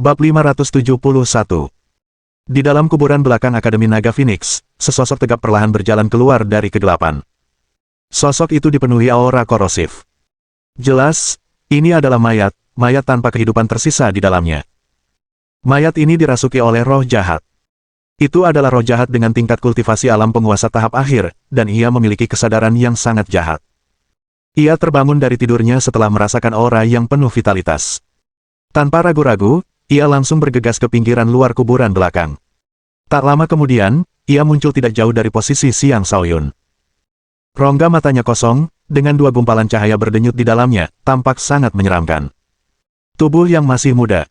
Bab 571. Di dalam kuburan belakang Akademi Naga Phoenix, sesosok tegap perlahan berjalan keluar dari kegelapan. Sosok itu dipenuhi aura korosif. Jelas, ini adalah mayat tanpa kehidupan tersisa di dalamnya. Mayat ini dirasuki oleh roh jahat. Itu adalah roh jahat dengan tingkat kultivasi alam penguasa tahap akhir, dan ia memiliki kesadaran yang sangat jahat. Ia terbangun dari tidurnya setelah merasakan aura yang penuh vitalitas. Tanpa ragu-ragu, ia langsung bergegas ke pinggiran luar kuburan belakang. Tak lama kemudian, ia muncul tidak jauh dari posisi Xiang Shaoyun. Rongga matanya kosong, dengan dua gumpalan cahaya berdenyut di dalamnya, tampak sangat menyeramkan. Tubuh yang masih muda.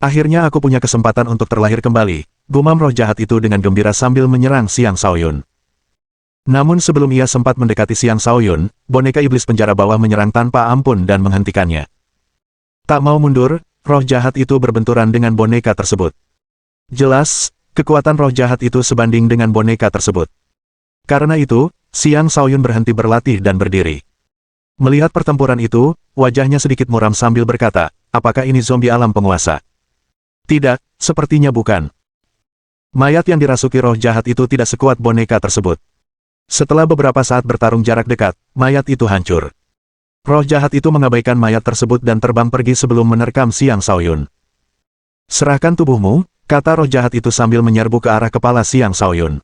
Akhirnya aku punya kesempatan untuk terlahir kembali, gumam roh jahat itu dengan gembira sambil menyerang Xiang Shaoyun. Namun sebelum ia sempat mendekati Xiang Shaoyun, boneka iblis penjara bawah menyerang tanpa ampun dan menghentikannya. Tak mau mundur, roh jahat itu berbenturan dengan boneka tersebut. Jelas, kekuatan roh jahat itu sebanding dengan boneka tersebut. Karena itu, Xiang Shaoyun berhenti berlatih dan berdiri. Melihat pertempuran itu, wajahnya sedikit muram sambil berkata, apakah ini zombie alam penguasa? Tidak, sepertinya bukan. Mayat yang dirasuki roh jahat itu tidak sekuat boneka tersebut. Setelah beberapa saat bertarung jarak dekat, mayat itu hancur. Roh jahat itu mengabaikan mayat tersebut dan terbang pergi sebelum menerkam Xiang Shaoyun. Serahkan tubuhmu, kata roh jahat itu sambil menyerbu ke arah kepala Xiang Shaoyun.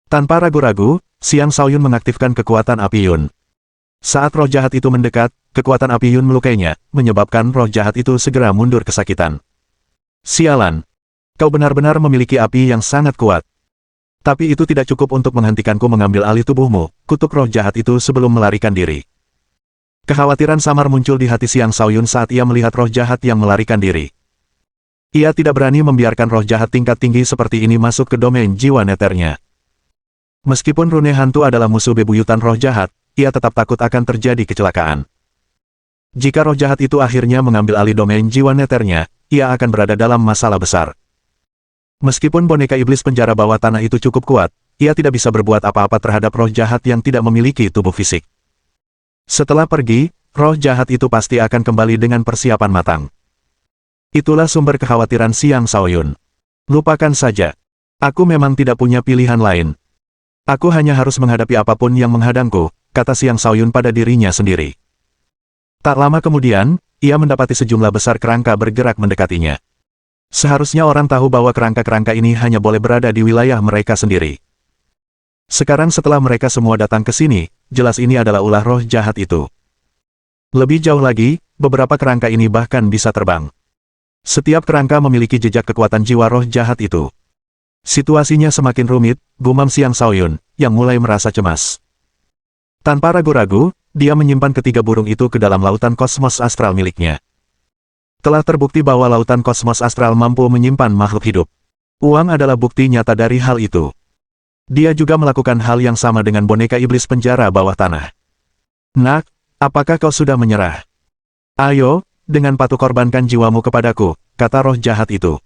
Tanpa ragu-ragu, Xiang Shaoyun mengaktifkan kekuatan api Yun. Saat roh jahat itu mendekat, kekuatan api Yun melukainya, menyebabkan roh jahat itu segera mundur kesakitan. Sialan! Kau benar-benar memiliki api yang sangat kuat. Tapi itu tidak cukup untuk menghentikanku mengambil alih tubuhmu, kutuk roh jahat itu sebelum melarikan diri. Kekhawatiran samar muncul di hati Xiang Shaoyun saat ia melihat roh jahat yang melarikan diri. Ia tidak berani membiarkan roh jahat tingkat tinggi seperti ini masuk ke domain jiwa neternya. Meskipun rune hantu adalah musuh bebuyutan roh jahat, ia tetap takut akan terjadi kecelakaan. Jika roh jahat itu akhirnya mengambil alih domain jiwa neternya, ia akan berada dalam masalah besar. Meskipun boneka iblis penjara bawah tanah itu cukup kuat, ia tidak bisa berbuat apa-apa terhadap roh jahat yang tidak memiliki tubuh fisik. Setelah pergi, roh jahat itu pasti akan kembali dengan persiapan matang. Itulah sumber kekhawatiran Xiang Shaoyun. Lupakan saja. Aku memang tidak punya pilihan lain. Aku hanya harus menghadapi apapun yang menghadangku, kata Xiang Shaoyun pada dirinya sendiri. Tak lama kemudian, ia mendapati sejumlah besar kerangka bergerak mendekatinya. Seharusnya orang tahu bahwa kerangka-kerangka ini hanya boleh berada di wilayah mereka sendiri. Sekarang setelah mereka semua datang ke sini, jelas ini adalah ulah roh jahat itu. Lebih jauh lagi, beberapa kerangka ini bahkan bisa terbang. Setiap kerangka memiliki jejak kekuatan jiwa roh jahat itu. Situasinya semakin rumit, gumam Xiang Shaoyun, yang mulai merasa cemas. Tanpa ragu-ragu, dia menyimpan ketiga burung itu ke dalam lautan kosmos astral miliknya. Telah terbukti bahwa lautan kosmos astral mampu menyimpan makhluk hidup. Uang adalah bukti nyata dari hal itu. Dia juga melakukan hal yang sama dengan boneka iblis penjara bawah tanah. Nak, apakah kau sudah menyerah? Ayo, dengan patuh korbankan jiwamu kepadaku, kata roh jahat itu.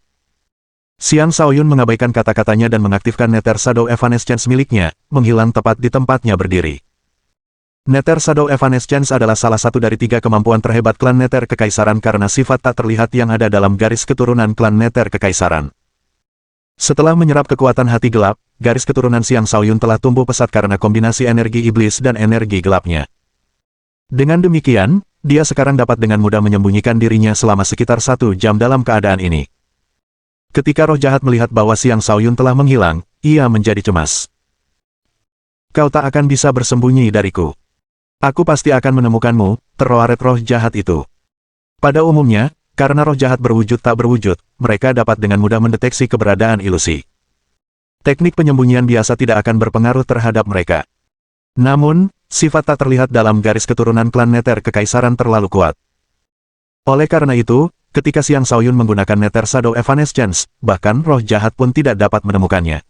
Xiang Shaoyun mengabaikan kata-katanya dan mengaktifkan Nether Shadow Evanescence miliknya, menghilang tepat di tempatnya berdiri. Nether Shadow Evanescence adalah salah satu dari 3 kemampuan terhebat klan Nether Kekaisaran karena sifat tak terlihat yang ada dalam garis keturunan klan Nether Kekaisaran. Setelah menyerap kekuatan hati gelap, garis keturunan Xiang Shaoyun telah tumbuh pesat karena kombinasi energi iblis dan energi gelapnya. Dengan demikian, dia sekarang dapat dengan mudah menyembunyikan dirinya selama sekitar 1 jam dalam keadaan ini. Ketika roh jahat melihat bahwa Xiang Shaoyun telah menghilang, ia menjadi cemas. Kau tak akan bisa bersembunyi dariku. Aku pasti akan menemukanmu, teroaret roh jahat itu. Pada umumnya, karena roh jahat berwujud tak berwujud, mereka dapat dengan mudah mendeteksi keberadaan ilusi. Teknik penyembunyian biasa tidak akan berpengaruh terhadap mereka. Namun, sifat tak terlihat dalam garis keturunan klan Nether Kekaisaran terlalu kuat. Oleh karena itu, ketika Xiang Shaoyun menggunakan Nether Shadow Evanescence, bahkan roh jahat pun tidak dapat menemukannya.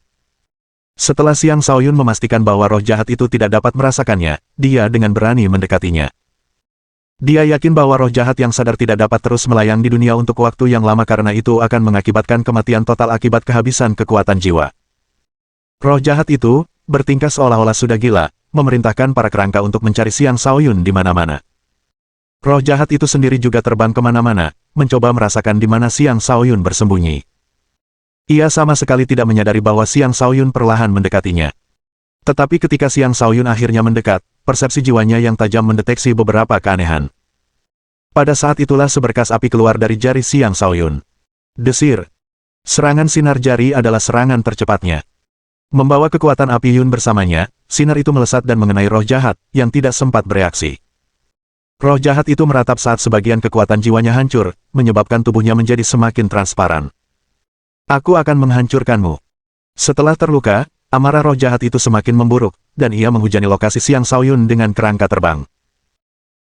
Setelah Xiang Shaoyun memastikan bahwa roh jahat itu tidak dapat merasakannya, dia dengan berani mendekatinya. Dia yakin bahwa roh jahat yang sadar tidak dapat terus melayang di dunia untuk waktu yang lama karena itu akan mengakibatkan kematian total akibat kehabisan kekuatan jiwa. Roh jahat itu, bertingkah seolah-olah sudah gila, memerintahkan para kerangka untuk mencari Xiang Shaoyun di mana-mana. Roh jahat itu sendiri juga terbang kemana-mana, mencoba merasakan di mana Xiang Shaoyun bersembunyi. Ia sama sekali tidak menyadari bahwa Xiang Shaoyun perlahan mendekatinya. Tetapi ketika Xiang Shaoyun akhirnya mendekat, persepsi jiwanya yang tajam mendeteksi beberapa keanehan. Pada saat itulah seberkas api keluar dari jari Xiang Shaoyun. Desir. Serangan sinar jari adalah serangan tercepatnya. Membawa kekuatan api Yun bersamanya, sinar itu melesat dan mengenai roh jahat, yang tidak sempat bereaksi. Roh jahat itu meratap saat sebagian kekuatan jiwanya hancur, menyebabkan tubuhnya menjadi semakin transparan. Aku akan menghancurkanmu. Setelah terluka, amarah roh jahat itu semakin memburuk, dan ia menghujani lokasi Xiang Shaoyun dengan kerangka terbang.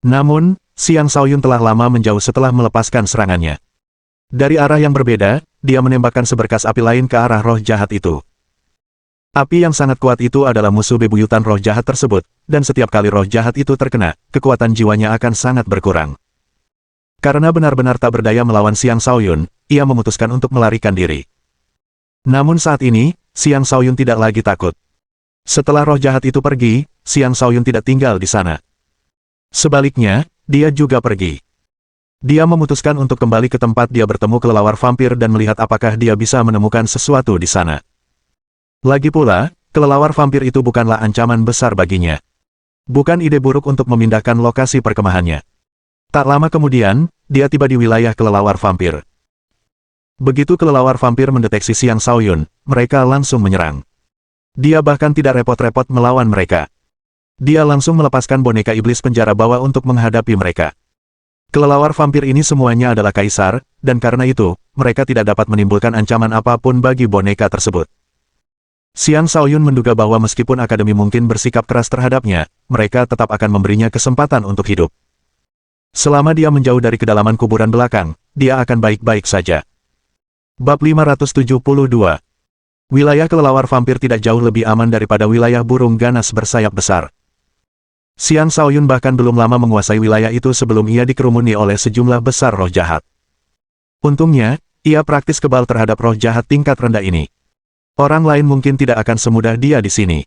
Namun, Xiang Shaoyun telah lama menjauh setelah melepaskan serangannya. Dari arah yang berbeda, dia menembakkan seberkas api lain ke arah roh jahat itu. Api yang sangat kuat itu adalah musuh bebuyutan roh jahat tersebut, dan setiap kali roh jahat itu terkena, kekuatan jiwanya akan sangat berkurang. Karena benar-benar tak berdaya melawan Xiang Shaoyun, ia memutuskan untuk melarikan diri. Namun saat ini, Xiang Shaoyun tidak lagi takut. Setelah roh jahat itu pergi, Xiang Shaoyun tidak tinggal di sana. Sebaliknya, dia juga pergi. Dia memutuskan untuk kembali ke tempat dia bertemu kelelawar vampir dan melihat apakah dia bisa menemukan sesuatu di sana. Lagi pula, kelelawar vampir itu bukanlah ancaman besar baginya. Bukan ide buruk untuk memindahkan lokasi perkemahannya. Tak lama kemudian, dia tiba di wilayah kelelawar vampir. Begitu kelelawar vampir mendeteksi Xiang Shaoyun, mereka langsung menyerang. Dia bahkan tidak repot-repot melawan mereka. Dia langsung melepaskan boneka iblis penjara bawah untuk menghadapi mereka. Kelelawar vampir ini semuanya adalah kaisar, dan karena itu, mereka tidak dapat menimbulkan ancaman apapun bagi boneka tersebut. Xiang Shaoyun menduga bahwa meskipun akademi mungkin bersikap keras terhadapnya, mereka tetap akan memberinya kesempatan untuk hidup. Selama dia menjauh dari kedalaman kuburan belakang, dia akan baik-baik saja. Bab 572. Wilayah kelelawar vampir tidak jauh lebih aman daripada wilayah burung ganas bersayap besar. Xiang Shaoyun bahkan belum lama menguasai wilayah itu sebelum ia dikerumuni oleh sejumlah besar roh jahat. Untungnya, ia praktis kebal terhadap roh jahat tingkat rendah ini. Orang lain mungkin tidak akan semudah dia di sini.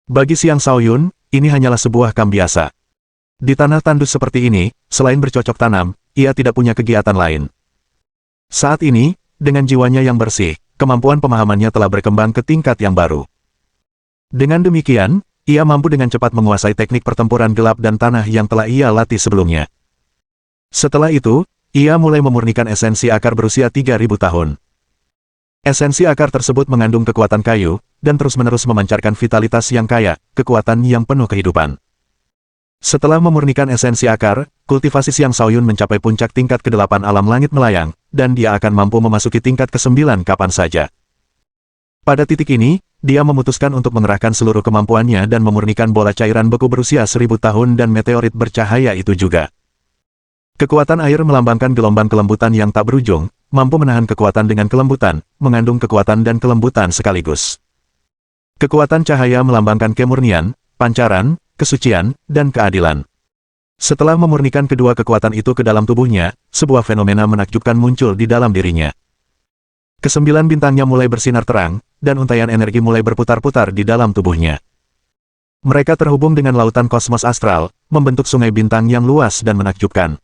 Bagi Xiang Shaoyun, ini hanyalah sebuah kamp biasa. Di tanah tandus seperti ini, selain bercocok tanam, ia tidak punya kegiatan lain. Saat ini, dengan jiwanya yang bersih, kemampuan pemahamannya telah berkembang ke tingkat yang baru. Dengan demikian, ia mampu dengan cepat menguasai teknik pertempuran gelap dan tanah yang telah ia latih sebelumnya. Setelah itu, ia mulai memurnikan esensi akar berusia 3.000 tahun. Esensi akar tersebut mengandung kekuatan kayu, dan terus-menerus memancarkan vitalitas yang kaya, kekuatan yang penuh kehidupan. Setelah memurnikan esensi akar, kultivasi Xiang Shaoyun mencapai puncak tingkat ke-8 alam langit melayang, dan dia akan mampu memasuki tingkat ke-9 kapan saja. Pada titik ini, dia memutuskan untuk mengerahkan seluruh kemampuannya dan memurnikan bola cairan beku berusia 1.000 tahun dan meteorit bercahaya itu juga. Kekuatan air melambangkan gelombang kelembutan yang tak berujung, mampu menahan kekuatan dengan kelembutan, mengandung kekuatan dan kelembutan sekaligus. Kekuatan cahaya melambangkan kemurnian, pancaran, kesucian, dan keadilan. Setelah memurnikan kedua kekuatan itu ke dalam tubuhnya, sebuah fenomena menakjubkan muncul di dalam dirinya. Kesembilan bintangnya mulai bersinar terang, dan untaian energi mulai berputar-putar di dalam tubuhnya. Mereka terhubung dengan lautan kosmos astral, membentuk sungai bintang yang luas dan menakjubkan.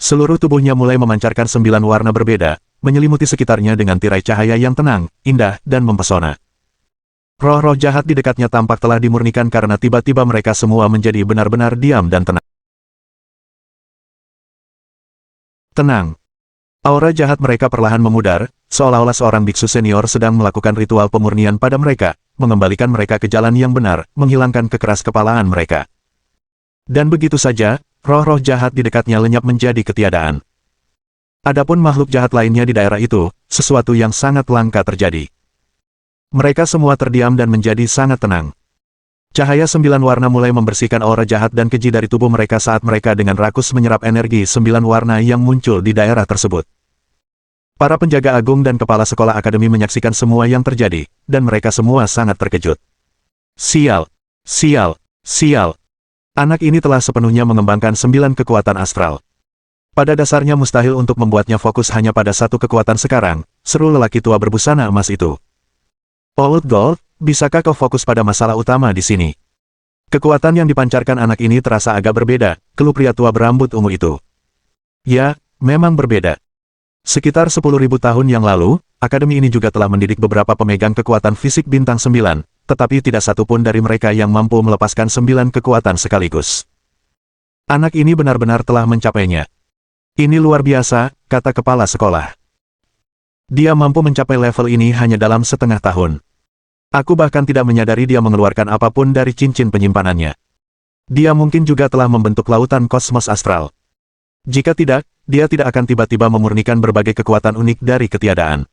Seluruh tubuhnya mulai memancarkan 9 warna berbeda, menyelimuti sekitarnya dengan tirai cahaya yang tenang, indah, dan mempesona. Roh-roh jahat di dekatnya tampak telah dimurnikan karena tiba-tiba mereka semua menjadi benar-benar diam dan tenang. Tenang. Aura jahat mereka perlahan memudar, seolah-olah seorang biksu senior sedang melakukan ritual pemurnian pada mereka, mengembalikan mereka ke jalan yang benar, menghilangkan kekeras kepalaan mereka. Dan begitu saja, roh-roh jahat di dekatnya lenyap menjadi ketiadaan. Adapun makhluk jahat lainnya di daerah itu, sesuatu yang sangat langka terjadi. Mereka semua terdiam dan menjadi sangat tenang. Cahaya 9 warna mulai membersihkan aura jahat dan keji dari tubuh mereka saat mereka dengan rakus menyerap energi 9 warna yang muncul di daerah tersebut. Para penjaga agung dan kepala sekolah akademi menyaksikan semua yang terjadi, dan mereka semua sangat terkejut. Sial! Sial! Sial! Anak ini telah sepenuhnya mengembangkan 9 kekuatan astral. Pada dasarnya mustahil untuk membuatnya fokus hanya pada satu kekuatan sekarang, seru lelaki tua berbusana emas itu. Old Gold, bisakah kau fokus pada masalah utama di sini? Kekuatan yang dipancarkan anak ini terasa agak berbeda, keluh pria tua berambut ungu itu. Ya, memang berbeda. Sekitar 10.000 tahun yang lalu, akademi ini juga telah mendidik beberapa pemegang kekuatan fisik bintang 9, tetapi tidak satu pun dari mereka yang mampu melepaskan 9 kekuatan sekaligus. Anak ini benar-benar telah mencapainya. Ini luar biasa, kata kepala sekolah. Dia mampu mencapai level ini hanya dalam setengah tahun. Aku bahkan tidak menyadari dia mengeluarkan apapun dari cincin penyimpanannya. Dia mungkin juga telah membentuk lautan kosmos astral. Jika tidak, dia tidak akan tiba-tiba memurnikan berbagai kekuatan unik dari ketiadaan.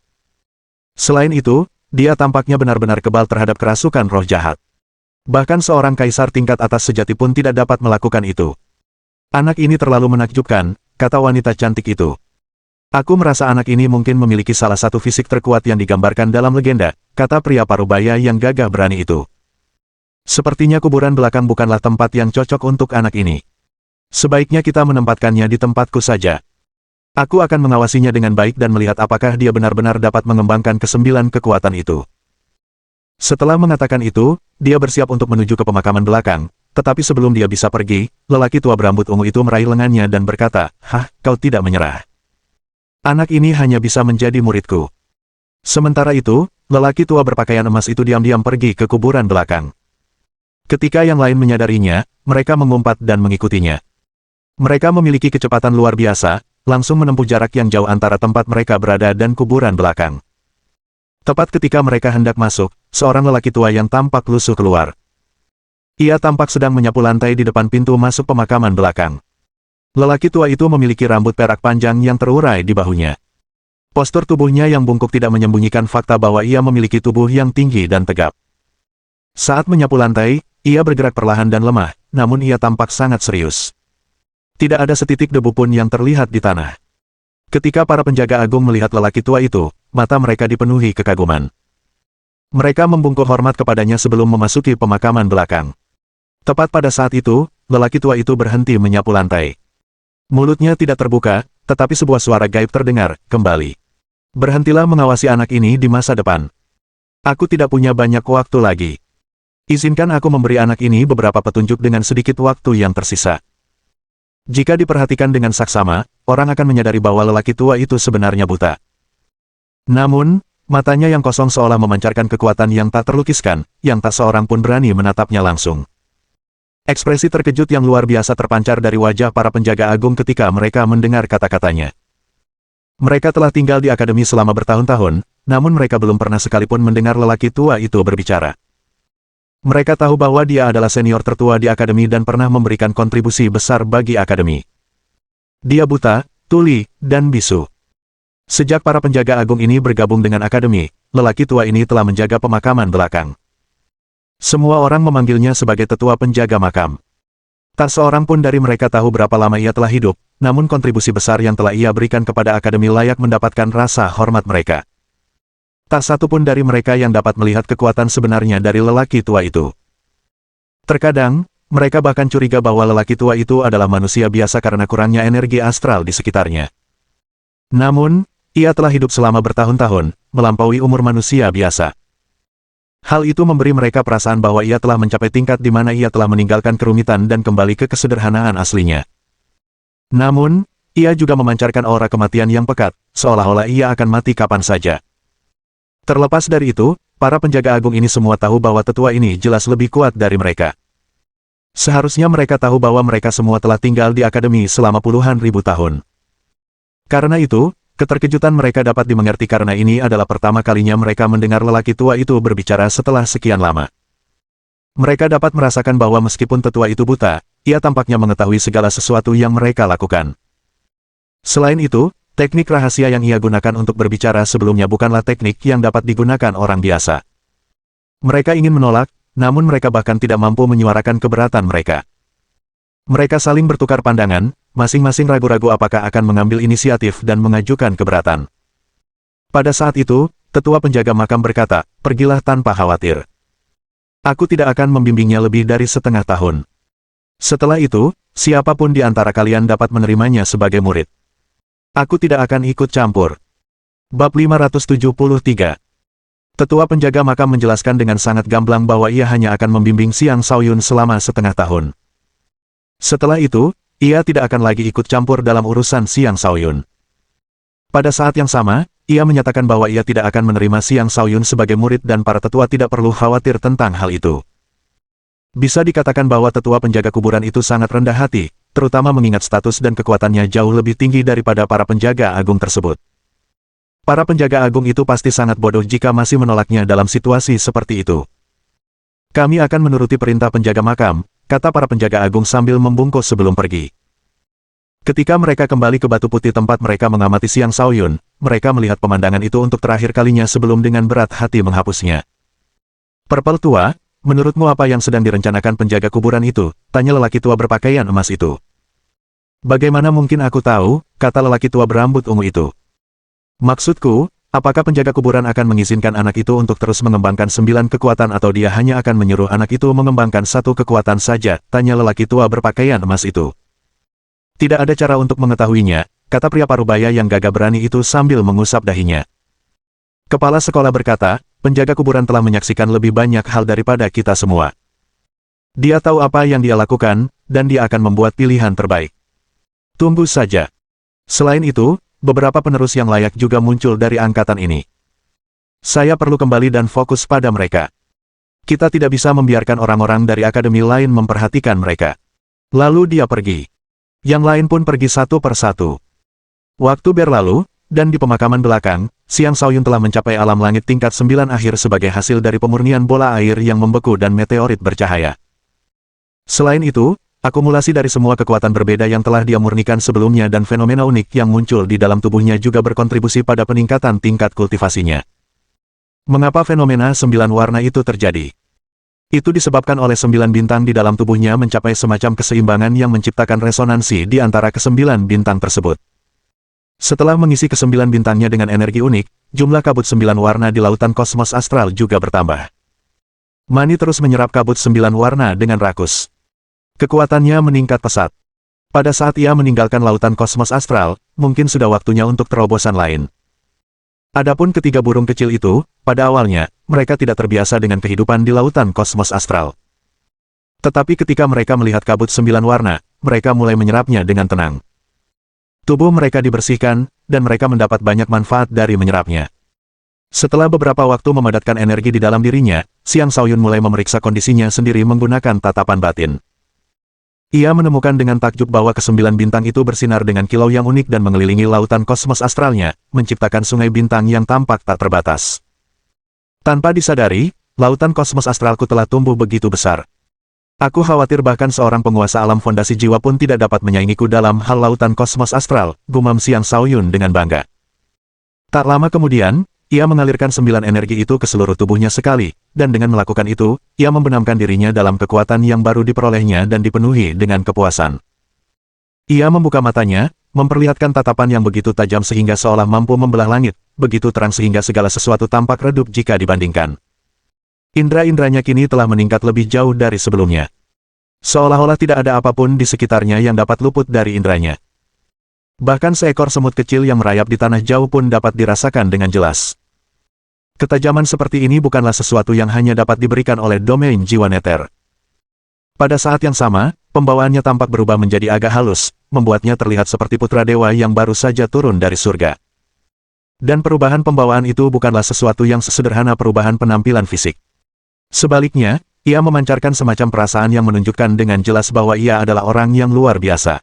Selain itu, dia tampaknya benar-benar kebal terhadap kerasukan roh jahat. Bahkan seorang kaisar tingkat atas sejati pun tidak dapat melakukan itu. Anak ini terlalu menakjubkan, kata wanita cantik itu. Aku merasa anak ini mungkin memiliki salah satu fisik terkuat yang digambarkan dalam legenda, kata pria parubaya yang gagah berani itu. Sepertinya kuburan belakang bukanlah tempat yang cocok untuk anak ini. Sebaiknya kita menempatkannya di tempatku saja. Aku akan mengawasinya dengan baik dan melihat apakah dia benar-benar dapat mengembangkan ke-9 kekuatan itu. Setelah mengatakan itu, dia bersiap untuk menuju ke pemakaman belakang, tetapi sebelum dia bisa pergi, lelaki tua berambut ungu itu meraih lengannya dan berkata, "Hah, kau tidak menyerah? Anak ini hanya bisa menjadi muridku." Sementara itu, lelaki tua berpakaian emas itu diam-diam pergi ke kuburan belakang. Ketika yang lain menyadarinya, mereka mengumpat dan mengikutinya. Mereka memiliki kecepatan luar biasa, langsung menempuh jarak yang jauh antara tempat mereka berada dan kuburan belakang. Tepat ketika mereka hendak masuk, seorang lelaki tua yang tampak lusuh keluar. Ia tampak sedang menyapu lantai di depan pintu masuk pemakaman belakang. Lelaki tua itu memiliki rambut perak panjang yang terurai di bahunya. Postur tubuhnya yang bungkuk tidak menyembunyikan fakta bahwa ia memiliki tubuh yang tinggi dan tegap. Saat menyapu lantai, ia bergerak perlahan dan lemah, namun ia tampak sangat serius. Tidak ada setitik debu pun yang terlihat di tanah. Ketika para penjaga agung melihat lelaki tua itu, mata mereka dipenuhi kekaguman. Mereka membungkuk hormat kepadanya sebelum memasuki pemakaman belakang. Tepat pada saat itu, lelaki tua itu berhenti menyapu lantai. Mulutnya tidak terbuka, tetapi sebuah suara gaib terdengar, kembali. Berhentilah mengawasi anak ini di masa depan. Aku tidak punya banyak waktu lagi. Izinkan aku memberi anak ini beberapa petunjuk dengan sedikit waktu yang tersisa. Jika diperhatikan dengan saksama, orang akan menyadari bahwa lelaki tua itu sebenarnya buta. Namun, matanya yang kosong seolah memancarkan kekuatan yang tak terlukiskan, yang tak seorang pun berani menatapnya langsung. Ekspresi terkejut yang luar biasa terpancar dari wajah para penjaga agung ketika mereka mendengar kata-katanya. Mereka telah tinggal di akademi selama bertahun-tahun, namun mereka belum pernah sekalipun mendengar lelaki tua itu berbicara. Mereka tahu bahwa dia adalah senior tertua di akademi dan pernah memberikan kontribusi besar bagi akademi. Dia buta, tuli, dan bisu. Sejak para penjaga agung ini bergabung dengan akademi, lelaki tua ini telah menjaga pemakaman belakang. Semua orang memanggilnya sebagai tetua penjaga makam. Tak seorang pun dari mereka tahu berapa lama ia telah hidup, namun kontribusi besar yang telah ia berikan kepada akademi layak mendapatkan rasa hormat mereka. Tak satu pun dari mereka yang dapat melihat kekuatan sebenarnya dari lelaki tua itu. Terkadang, mereka bahkan curiga bahwa lelaki tua itu adalah manusia biasa karena kurangnya energi astral di sekitarnya. Namun, ia telah hidup selama bertahun-tahun, melampaui umur manusia biasa. Hal itu memberi mereka perasaan bahwa ia telah mencapai tingkat di mana ia telah meninggalkan kerumitan dan kembali ke kesederhanaan aslinya. Namun, ia juga memancarkan aura kematian yang pekat, seolah-olah ia akan mati kapan saja. Terlepas dari itu, para penjaga agung ini semua tahu bahwa tetua ini jelas lebih kuat dari mereka. Seharusnya mereka tahu bahwa mereka semua telah tinggal di akademi selama puluhan ribu tahun. Karena itu, keterkejutan mereka dapat dimengerti karena ini adalah pertama kalinya mereka mendengar lelaki tua itu berbicara setelah sekian lama. Mereka dapat merasakan bahwa meskipun tetua itu buta, ia tampaknya mengetahui segala sesuatu yang mereka lakukan. Selain itu, teknik rahasia yang ia gunakan untuk berbicara sebelumnya bukanlah teknik yang dapat digunakan orang biasa. Mereka ingin menolak, namun mereka bahkan tidak mampu menyuarakan keberatan mereka. Mereka saling bertukar pandangan, masing-masing ragu-ragu apakah akan mengambil inisiatif dan mengajukan keberatan. Pada saat itu, tetua penjaga makam berkata, "Pergilah tanpa khawatir. Aku tidak akan membimbingnya lebih dari setengah tahun. Setelah itu, siapapun di antara kalian dapat menerimanya sebagai murid. Aku tidak akan ikut campur." Bab 573. Tetua penjaga makam menjelaskan dengan sangat gamblang bahwa ia hanya akan membimbing Xiang Shaoyun selama setengah tahun. Setelah itu, ia tidak akan lagi ikut campur dalam urusan Xiang Shaoyun. Pada saat yang sama, ia menyatakan bahwa ia tidak akan menerima Xiang Shaoyun sebagai murid dan para tetua tidak perlu khawatir tentang hal itu. Bisa dikatakan bahwa tetua penjaga kuburan itu sangat rendah hati, terutama mengingat status dan kekuatannya jauh lebih tinggi daripada para penjaga agung tersebut. Para penjaga agung itu pasti sangat bodoh jika masih menolaknya dalam situasi seperti itu. Kami akan menuruti perintah penjaga makam, kata para penjaga agung sambil membungkuk sebelum pergi. Ketika mereka kembali ke Batu Putih tempat mereka mengamati Xiang Shaoyun, mereka melihat pemandangan itu untuk terakhir kalinya sebelum dengan berat hati menghapusnya. Purple tua, menurutmu apa yang sedang direncanakan penjaga kuburan itu? Tanya lelaki tua berpakaian emas itu. Bagaimana mungkin aku tahu, kata lelaki tua berambut ungu itu. Maksudku, apakah penjaga kuburan akan mengizinkan anak itu untuk terus mengembangkan 9 kekuatan atau dia hanya akan menyuruh anak itu mengembangkan 1 kekuatan saja? Tanya lelaki tua berpakaian emas itu. Tidak ada cara untuk mengetahuinya, kata pria parubaya yang gagah berani itu sambil mengusap dahinya. Kepala sekolah berkata, penjaga kuburan telah menyaksikan lebih banyak hal daripada kita semua. Dia tahu apa yang dia lakukan, dan dia akan membuat pilihan terbaik. Tunggu saja. Selain itu, beberapa penerus yang layak juga muncul dari angkatan ini. Saya perlu kembali dan fokus pada mereka. Kita tidak bisa membiarkan orang-orang dari akademi lain memperhatikan mereka. Lalu dia pergi. Yang lain pun pergi satu persatu. Waktu berlalu, dan di pemakaman belakang, Xiang Shaoyun telah mencapai alam langit tingkat 9 akhir sebagai hasil dari pemurnian bola air yang membeku dan meteorit bercahaya. Selain itu, akumulasi dari semua kekuatan berbeda yang telah dia murnikan sebelumnya dan fenomena unik yang muncul di dalam tubuhnya juga berkontribusi pada peningkatan tingkat kultivasinya. Mengapa fenomena 9 warna itu terjadi? Itu disebabkan oleh 9 bintang di dalam tubuhnya mencapai semacam keseimbangan yang menciptakan resonansi di antara ke-9 bintang tersebut. Setelah mengisi ke-9 bintangnya dengan energi unik, jumlah kabut 9 warna di lautan kosmos astral juga bertambah. Mani terus menyerap kabut 9 warna dengan rakus. Kekuatannya meningkat pesat. Pada saat ia meninggalkan lautan kosmos astral, mungkin sudah waktunya untuk terobosan lain. Adapun ketiga burung kecil itu, pada awalnya, mereka tidak terbiasa dengan kehidupan di lautan kosmos astral. Tetapi ketika mereka melihat kabut 9 warna, mereka mulai menyerapnya dengan tenang. Tubuh mereka dibersihkan, dan mereka mendapat banyak manfaat dari menyerapnya. Setelah beberapa waktu memadatkan energi di dalam dirinya, Xiang Shaoyun mulai memeriksa kondisinya sendiri menggunakan tatapan batin. Ia menemukan dengan takjub bahwa ke-9 bintang itu bersinar dengan kilau yang unik dan mengelilingi lautan kosmos astralnya, menciptakan sungai bintang yang tampak tak terbatas. Tanpa disadari, lautan kosmos astralku telah tumbuh begitu besar. Aku khawatir bahkan seorang penguasa alam fondasi jiwa pun tidak dapat menyaingiku dalam hal lautan kosmos astral, gumam Xiang Shaoyun dengan bangga. Tak lama kemudian, ia mengalirkan 9 energi itu ke seluruh tubuhnya sekali, dan dengan melakukan itu, ia membenamkan dirinya dalam kekuatan yang baru diperolehnya dan dipenuhi dengan kepuasan. Ia membuka matanya, memperlihatkan tatapan yang begitu tajam sehingga seolah mampu membelah langit, begitu terang sehingga segala sesuatu tampak redup jika dibandingkan. Indra-indranya kini telah meningkat lebih jauh dari sebelumnya. Seolah-olah tidak ada apapun di sekitarnya yang dapat luput dari indranya. Bahkan seekor semut kecil yang merayap di tanah jauh pun dapat dirasakan dengan jelas. Ketajaman seperti ini bukanlah sesuatu yang hanya dapat diberikan oleh domain jiwa neter. Pada saat yang sama, pembawaannya tampak berubah menjadi agak halus, membuatnya terlihat seperti putra dewa yang baru saja turun dari surga. Dan perubahan pembawaan itu bukanlah sesuatu yang sesederhana perubahan penampilan fisik. Sebaliknya, ia memancarkan semacam perasaan yang menunjukkan dengan jelas bahwa ia adalah orang yang luar biasa.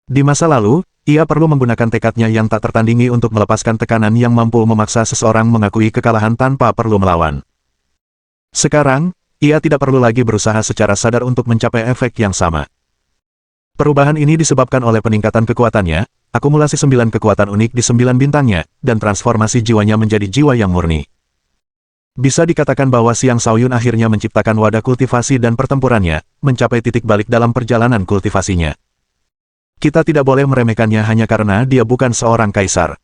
Di masa lalu, ia perlu menggunakan tekadnya yang tak tertandingi untuk melepaskan tekanan yang mampu memaksa seseorang mengakui kekalahan tanpa perlu melawan. Sekarang, ia tidak perlu lagi berusaha secara sadar untuk mencapai efek yang sama. Perubahan ini disebabkan oleh peningkatan kekuatannya, akumulasi 9 kekuatan unik di 9 bintangnya, dan transformasi jiwanya menjadi jiwa yang murni. Bisa dikatakan bahwa Xiang Shaoyun akhirnya menciptakan wadah kultivasi dan pertempurannya, mencapai titik balik dalam perjalanan kultivasinya. Kita tidak boleh meremehkannya hanya karena dia bukan seorang kaisar.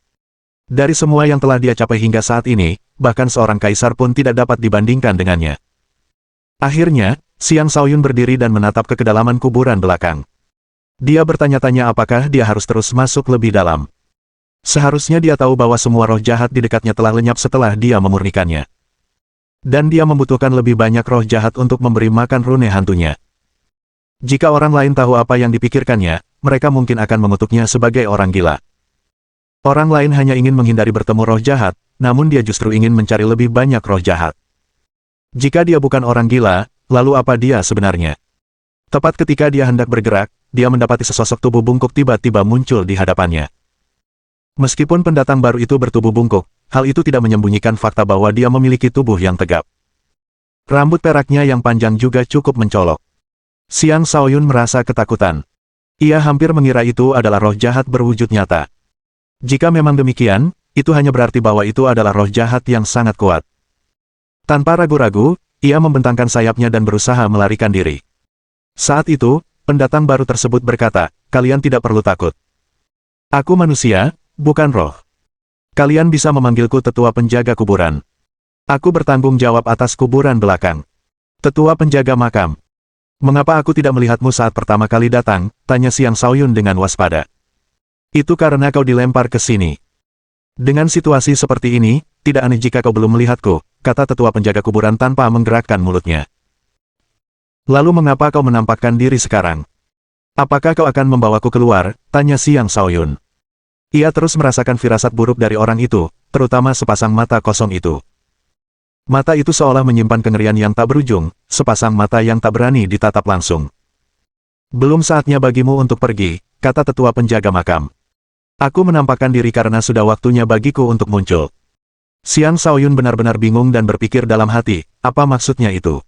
Dari semua yang telah dia capai hingga saat ini, bahkan seorang kaisar pun tidak dapat dibandingkan dengannya. Akhirnya, Xiang Shaoyun berdiri dan menatap ke kedalaman kuburan belakang. Dia bertanya-tanya apakah dia harus terus masuk lebih dalam. Seharusnya dia tahu bahwa semua roh jahat di dekatnya telah lenyap setelah dia memurnikannya. Dan dia membutuhkan lebih banyak roh jahat untuk memberi makan rune hantunya. Jika orang lain tahu apa yang dipikirkannya, mereka mungkin akan mengutuknya sebagai orang gila. Orang lain hanya ingin menghindari bertemu roh jahat, namun dia justru ingin mencari lebih banyak roh jahat. Jika dia bukan orang gila, lalu apa dia sebenarnya? Tepat ketika dia hendak bergerak, dia mendapati sesosok tubuh bungkuk tiba-tiba muncul di hadapannya. Meskipun pendatang baru itu bertubuh bungkuk, hal itu tidak menyembunyikan fakta bahwa dia memiliki tubuh yang tegap. Rambut peraknya yang panjang juga cukup mencolok. Xiang Shaoyun merasa ketakutan. Ia hampir mengira itu adalah roh jahat berwujud nyata. Jika memang demikian, itu hanya berarti bahwa itu adalah roh jahat yang sangat kuat. Tanpa ragu-ragu, ia membentangkan sayapnya dan berusaha melarikan diri. Saat itu, pendatang baru tersebut berkata, "Kalian tidak perlu takut. Aku manusia, bukan roh. Kalian bisa memanggilku tetua penjaga kuburan. Aku bertanggung jawab atas kuburan belakang." "Tetua penjaga makam. Mengapa aku tidak melihatmu saat pertama kali datang?" tanya Xiang Shaoyun dengan waspada. "Itu karena kau dilempar ke sini. Dengan situasi seperti ini, tidak aneh jika kau belum melihatku," kata tetua penjaga kuburan tanpa menggerakkan mulutnya. "Lalu mengapa kau menampakkan diri sekarang? Apakah kau akan membawaku keluar?" tanya Xiang Shaoyun. Ia terus merasakan firasat buruk dari orang itu, terutama sepasang mata kosong itu. Mata itu seolah menyimpan kengerian yang tak berujung, sepasang mata yang tak berani ditatap langsung. "Belum saatnya bagimu untuk pergi," kata tetua penjaga makam. "Aku menampakkan diri karena sudah waktunya bagiku untuk muncul." Xiang Shaoyun benar-benar bingung dan berpikir dalam hati, apa maksudnya itu?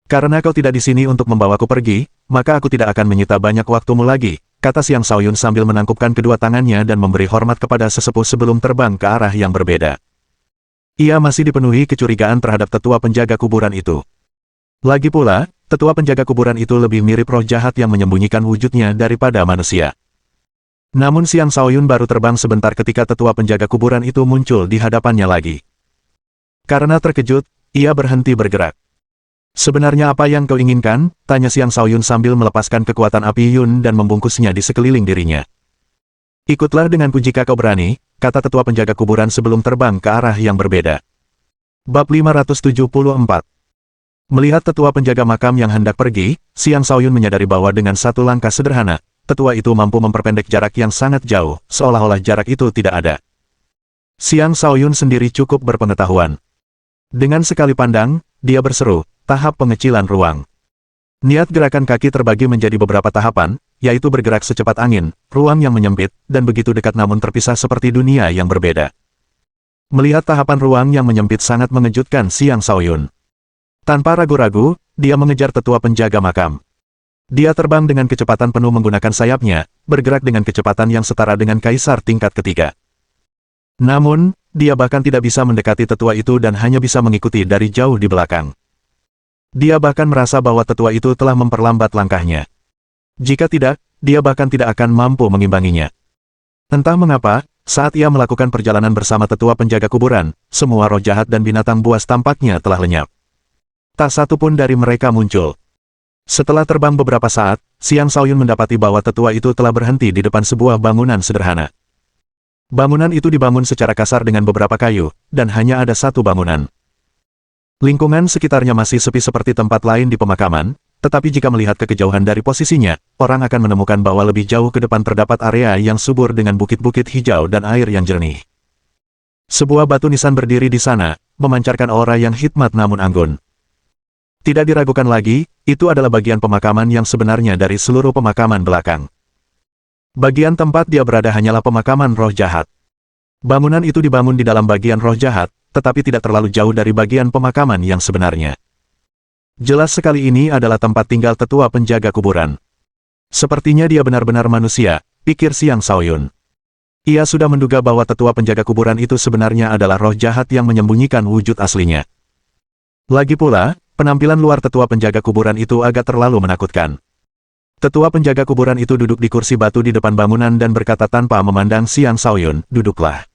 "Karena kau tidak di sini untuk membawaku pergi, maka aku tidak akan menyita banyak waktumu lagi," kata Xiang Shaoyun sambil menangkupkan kedua tangannya dan memberi hormat kepada sesepuh sebelum terbang ke arah yang berbeda. Ia masih dipenuhi kecurigaan terhadap tetua penjaga kuburan itu. Lagi pula, tetua penjaga kuburan itu lebih mirip roh jahat yang menyembunyikan wujudnya daripada manusia. Namun Xiang Shaoyun baru terbang sebentar ketika tetua penjaga kuburan itu muncul di hadapannya lagi. Karena terkejut, ia berhenti bergerak. "Sebenarnya apa yang kau inginkan?" tanya Xiang Shaoyun sambil melepaskan kekuatan api Yun dan membungkusnya di sekeliling dirinya. "Ikutlah denganku jika kau berani," kata tetua penjaga kuburan sebelum terbang ke arah yang berbeda. Bab 574. Melihat tetua penjaga makam yang hendak pergi, Xiang Shaoyun menyadari bahwa dengan satu langkah sederhana, tetua itu mampu memperpendek jarak yang sangat jauh, seolah-olah jarak itu tidak ada. Xiang Shaoyun sendiri cukup berpengetahuan. Dengan sekali pandang, dia berseru, "Tahap pengecilan ruang." Niat gerakan kaki terbagi menjadi beberapa tahapan, yaitu bergerak secepat angin, ruang yang menyempit, dan begitu dekat namun terpisah seperti dunia yang berbeda. Melihat tahapan ruang yang menyempit sangat mengejutkan Xiang Shaoyun. Tanpa ragu-ragu, dia mengejar tetua penjaga makam. Dia terbang dengan kecepatan penuh menggunakan sayapnya, bergerak dengan kecepatan yang setara dengan kaisar tingkat ketiga. Namun, dia bahkan tidak bisa mendekati tetua itu dan hanya bisa mengikuti dari jauh di belakang. Dia bahkan merasa bahwa tetua itu telah memperlambat langkahnya. Jika tidak, dia bahkan tidak akan mampu mengimbanginya. Entah mengapa, saat ia melakukan perjalanan bersama tetua penjaga kuburan, semua roh jahat dan binatang buas tampaknya telah lenyap. Tak satu pun dari mereka muncul. Setelah terbang beberapa saat, Xiang Shaoyun mendapati bahwa tetua itu telah berhenti di depan sebuah bangunan sederhana. Bangunan itu dibangun secara kasar dengan beberapa kayu, dan hanya ada satu bangunan. Lingkungan sekitarnya masih sepi seperti tempat lain di pemakaman, tetapi jika melihat ke kejauhan dari posisinya, orang akan menemukan bahwa lebih jauh ke depan terdapat area yang subur dengan bukit-bukit hijau dan air yang jernih. Sebuah batu nisan berdiri di sana, memancarkan aura yang hikmat namun anggun. Tidak diragukan lagi, itu adalah bagian pemakaman yang sebenarnya dari seluruh pemakaman belakang. Bagian tempat dia berada hanyalah pemakaman roh jahat. Bangunan itu dibangun di dalam bagian roh jahat, tetapi tidak terlalu jauh dari bagian pemakaman yang sebenarnya. Jelas sekali ini adalah tempat tinggal tetua penjaga kuburan. Sepertinya dia benar-benar manusia, pikir Xiang Shaoyun. Ia sudah menduga bahwa tetua penjaga kuburan itu sebenarnya adalah roh jahat yang menyembunyikan wujud aslinya. Lagi pula, penampilan luar tetua penjaga kuburan itu agak terlalu menakutkan. Tetua penjaga kuburan itu duduk di kursi batu di depan bangunan dan berkata tanpa memandang Xiang Shaoyun, "Duduklah."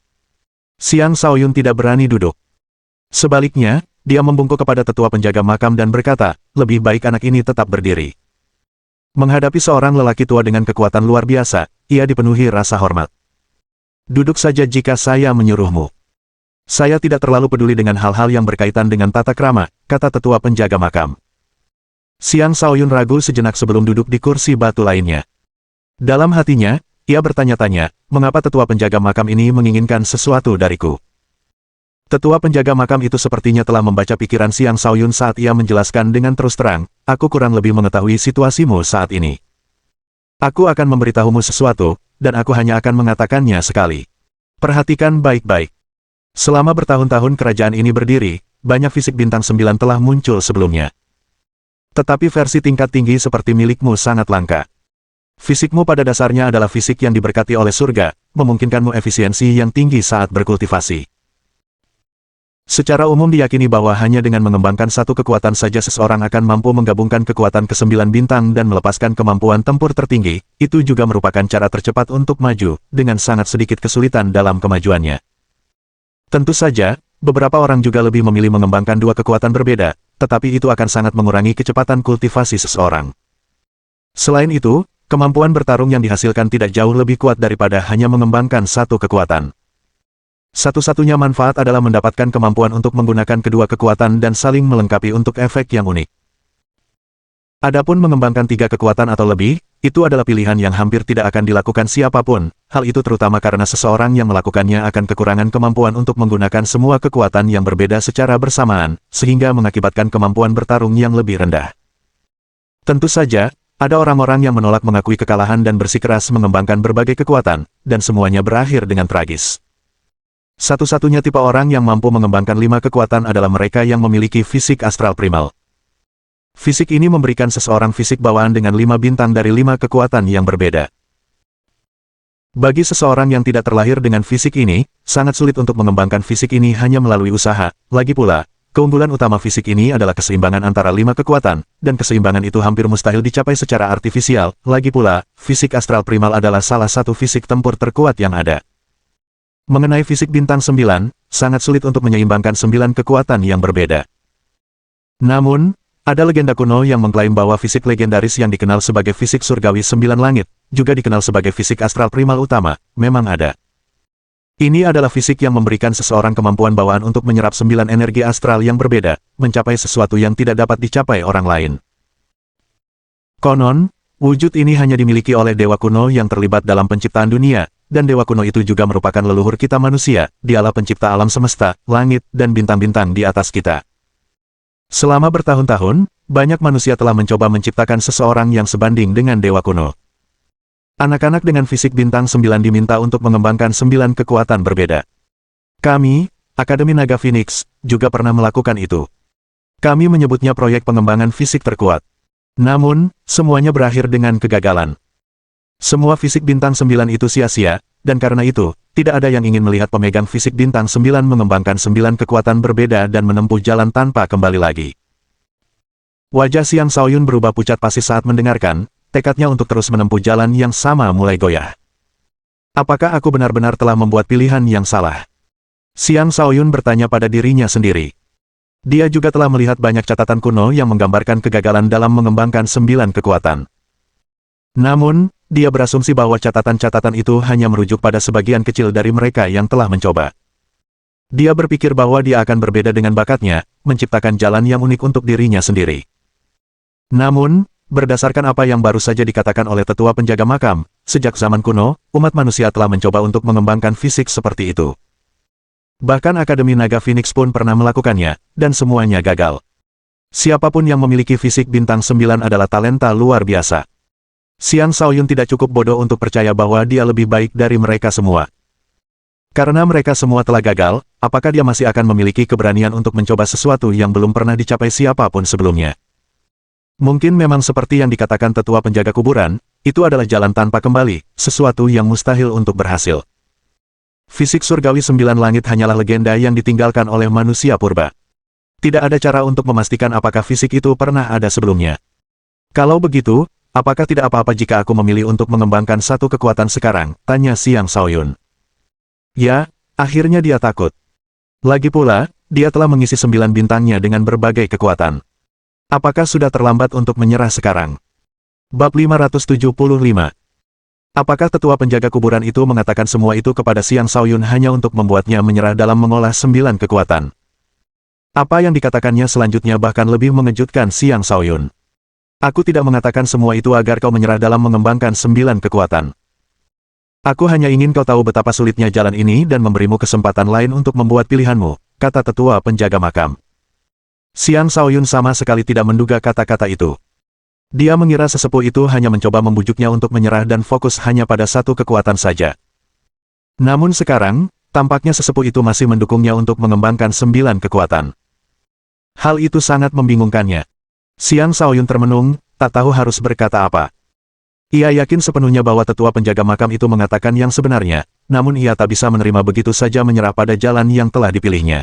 Xiang Shaoyun tidak berani duduk. Sebaliknya, dia membungkuk kepada tetua penjaga makam dan berkata, "Lebih baik anak ini tetap berdiri." Menghadapi seorang lelaki tua dengan kekuatan luar biasa, ia dipenuhi rasa hormat. Duduk saja jika saya menyuruhmu. Saya tidak terlalu peduli dengan hal-hal yang berkaitan dengan tata krama, kata tetua penjaga makam. Xiang Shaoyun ragu sejenak sebelum duduk di kursi batu lainnya. Dalam hatinya, ia bertanya-tanya, mengapa tetua penjaga makam ini menginginkan sesuatu dariku? Tetua penjaga makam itu sepertinya telah membaca pikiran Xiang Shaoyun saat ia menjelaskan dengan terus terang, aku kurang lebih mengetahui situasimu saat ini. Aku akan memberitahumu sesuatu, dan aku hanya akan mengatakannya sekali. Perhatikan baik-baik. Selama bertahun-tahun kerajaan ini berdiri, banyak fisik bintang 9 telah muncul sebelumnya. Tetapi versi tingkat tinggi seperti milikmu sangat langka. Fisikmu pada dasarnya adalah fisik yang diberkati oleh surga, memungkinkanmu efisiensi yang tinggi saat berkultivasi. Secara umum diyakini bahwa hanya dengan mengembangkan satu kekuatan saja seseorang akan mampu menggabungkan kekuatan ke-9 bintang dan melepaskan kemampuan tempur tertinggi, itu juga merupakan cara tercepat untuk maju, dengan sangat sedikit kesulitan dalam kemajuannya. Tentu saja, beberapa orang juga lebih memilih mengembangkan dua kekuatan berbeda, tetapi itu akan sangat mengurangi kecepatan kultivasi seseorang. Selain itu, kemampuan bertarung yang dihasilkan tidak jauh lebih kuat daripada hanya mengembangkan satu kekuatan. Satu-satunya manfaat adalah mendapatkan kemampuan untuk menggunakan kedua kekuatan dan saling melengkapi untuk efek yang unik. Adapun mengembangkan 3 kekuatan atau lebih, itu adalah pilihan yang hampir tidak akan dilakukan siapapun, hal itu terutama karena seseorang yang melakukannya akan kekurangan kemampuan untuk menggunakan semua kekuatan yang berbeda secara bersamaan, sehingga mengakibatkan kemampuan bertarung yang lebih rendah. Tentu saja, ada orang-orang yang menolak mengakui kekalahan dan bersikeras mengembangkan berbagai kekuatan, dan semuanya berakhir dengan tragis. Satu-satunya tipe orang yang mampu mengembangkan 5 kekuatan adalah mereka yang memiliki fisik astral primal. Fisik ini memberikan seseorang fisik bawaan dengan 5 bintang dari 5 kekuatan yang berbeda. Bagi seseorang yang tidak terlahir dengan fisik ini, sangat sulit untuk mengembangkan fisik ini hanya melalui usaha. Lagi pula, keunggulan utama fisik ini adalah keseimbangan antara 5 kekuatan, dan keseimbangan itu hampir mustahil dicapai secara artifisial. Lagi pula, fisik astral primal adalah salah satu fisik tempur terkuat yang ada. Mengenai fisik bintang 9, sangat sulit untuk menyeimbangkan 9 kekuatan yang berbeda. Namun, ada legenda kuno yang mengklaim bahwa fisik legendaris yang dikenal sebagai fisik surgawi 9 langit, juga dikenal sebagai fisik astral primal utama, memang ada. Ini adalah fisik yang memberikan seseorang kemampuan bawaan untuk menyerap 9 energi astral yang berbeda, mencapai sesuatu yang tidak dapat dicapai orang lain. Konon, wujud ini hanya dimiliki oleh dewa kuno yang terlibat dalam penciptaan dunia, dan dewa kuno itu juga merupakan leluhur kita manusia, dialah pencipta alam semesta, langit, dan bintang-bintang di atas kita. Selama bertahun-tahun, banyak manusia telah mencoba menciptakan seseorang yang sebanding dengan dewa kuno. Anak-anak dengan fisik bintang 9 diminta untuk mengembangkan 9 kekuatan berbeda. Kami, Akademi Naga Phoenix, juga pernah melakukan itu. Kami menyebutnya proyek pengembangan fisik terkuat. Namun, semuanya berakhir dengan kegagalan. Semua fisik bintang 9 itu sia-sia, dan karena itu, tidak ada yang ingin melihat pemegang fisik bintang 9 mengembangkan 9 kekuatan berbeda dan menempuh jalan tanpa kembali lagi. Wajah Xiang Shaoyun berubah pucat pasi saat mendengarkan, tekadnya untuk terus menempuh jalan yang sama mulai goyah. Apakah aku benar-benar telah membuat pilihan yang salah? Xiang Shaoyun bertanya pada dirinya sendiri. Dia juga telah melihat banyak catatan kuno yang menggambarkan kegagalan dalam mengembangkan 9 kekuatan. Namun, dia berasumsi bahwa catatan-catatan itu hanya merujuk pada sebagian kecil dari mereka yang telah mencoba. Dia berpikir bahwa dia akan berbeda dengan bakatnya, menciptakan jalan yang unik untuk dirinya sendiri. Namun, berdasarkan apa yang baru saja dikatakan oleh tetua penjaga makam, sejak zaman kuno, umat manusia telah mencoba untuk mengembangkan fisik seperti itu. Bahkan Akademi Naga Phoenix pun pernah melakukannya, dan semuanya gagal. Siapapun yang memiliki fisik bintang 9 adalah talenta luar biasa. Xiang Shaoyun tidak cukup bodoh untuk percaya bahwa dia lebih baik dari mereka semua. Karena mereka semua telah gagal, apakah dia masih akan memiliki keberanian untuk mencoba sesuatu yang belum pernah dicapai siapapun sebelumnya? Mungkin memang seperti yang dikatakan tetua penjaga kuburan, itu adalah jalan tanpa kembali, sesuatu yang mustahil untuk berhasil. Fisik surgawi 9 langit hanyalah legenda yang ditinggalkan oleh manusia purba. Tidak ada cara untuk memastikan apakah fisik itu pernah ada sebelumnya. Kalau begitu, apakah tidak apa-apa jika aku memilih untuk mengembangkan satu kekuatan sekarang? Tanya Xiang Shaoyun. Ya, akhirnya dia takut. Lagi pula, dia telah mengisi 9 bintangnya dengan berbagai kekuatan. Apakah sudah terlambat untuk menyerah sekarang? Bab 575. Apakah tetua penjaga kuburan itu mengatakan semua itu kepada Xiang Shaoyun hanya untuk membuatnya menyerah dalam mengolah 9 kekuatan? Apa yang dikatakannya selanjutnya bahkan lebih mengejutkan Xiang Shaoyun. Aku tidak mengatakan semua itu agar kau menyerah dalam mengembangkan 9 kekuatan. Aku hanya ingin kau tahu betapa sulitnya jalan ini dan memberimu kesempatan lain untuk membuat pilihanmu, kata tetua penjaga makam. Xiang Shaoyun sama sekali tidak menduga kata-kata itu. Dia mengira sesepuh itu hanya mencoba membujuknya untuk menyerah dan fokus hanya pada satu kekuatan saja. Namun sekarang, tampaknya sesepuh itu masih mendukungnya untuk mengembangkan 9 kekuatan. Hal itu sangat membingungkannya. Xiang Shaoyun termenung, tak tahu harus berkata apa. Ia yakin sepenuhnya bahwa tetua penjaga makam itu mengatakan yang sebenarnya, namun ia tak bisa menerima begitu saja menyerah pada jalan yang telah dipilihnya.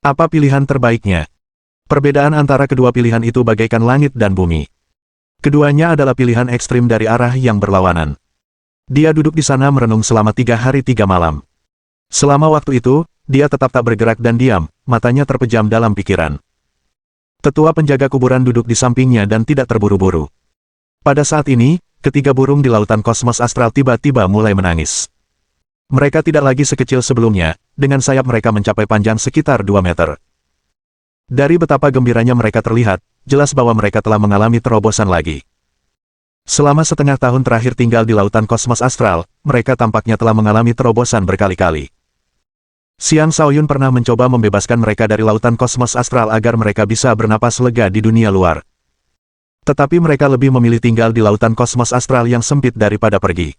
Apa pilihan terbaiknya? Perbedaan antara kedua pilihan itu bagaikan langit dan bumi. Keduanya adalah pilihan ekstrim dari arah yang berlawanan. Dia duduk di sana merenung selama 3 hari 3 malam. Selama waktu itu, dia tetap tak bergerak dan diam, matanya terpejam dalam pikiran. Tetua penjaga kuburan duduk di sampingnya dan tidak terburu-buru. Pada saat ini, ketiga burung di lautan kosmos astral tiba-tiba mulai menangis. Mereka tidak lagi sekecil sebelumnya, dengan sayap mereka mencapai panjang sekitar 2 meter. Dari betapa gembiranya mereka terlihat, jelas bahwa mereka telah mengalami terobosan lagi. Selama setengah tahun terakhir tinggal di lautan kosmos astral, mereka tampaknya telah mengalami terobosan berkali-kali. Xiang Shaoyun pernah mencoba membebaskan mereka dari lautan kosmos astral agar mereka bisa bernapas lega di dunia luar. Tetapi mereka lebih memilih tinggal di lautan kosmos astral yang sempit daripada pergi.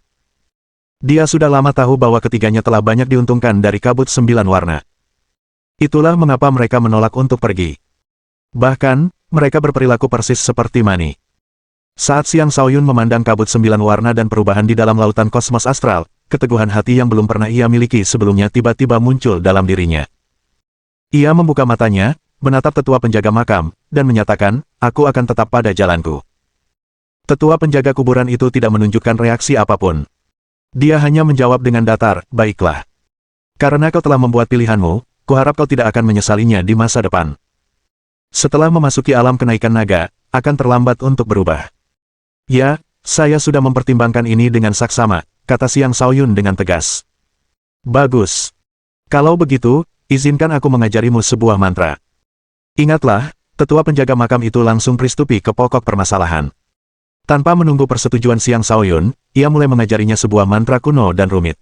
Dia sudah lama tahu bahwa ketiganya telah banyak diuntungkan dari kabut 9 warna. Itulah mengapa mereka menolak untuk pergi. Bahkan, mereka berperilaku persis seperti Mani. Saat Xiang Shaoyun memandang kabut 9 warna dan perubahan di dalam lautan kosmos astral, keteguhan hati yang belum pernah ia miliki sebelumnya tiba-tiba muncul dalam dirinya. Ia membuka matanya, menatap tetua penjaga makam, dan menyatakan, aku akan tetap pada jalanku. Tetua penjaga kuburan itu tidak menunjukkan reaksi apapun. Dia hanya menjawab dengan datar, baiklah. Karena kau telah membuat pilihanmu, kuharap kau tidak akan menyesalinya di masa depan. Setelah memasuki alam kenaikan naga, akan terlambat untuk berubah. Ya, saya sudah mempertimbangkan ini dengan saksama, kata Xiang Shaoyun dengan tegas. Bagus. Kalau begitu, izinkan aku mengajarimu sebuah mantra. Ingatlah, tetua penjaga makam itu langsung pristupi ke pokok permasalahan. Tanpa menunggu persetujuan Xiang Shaoyun, ia mulai mengajarinya sebuah mantra kuno dan rumit.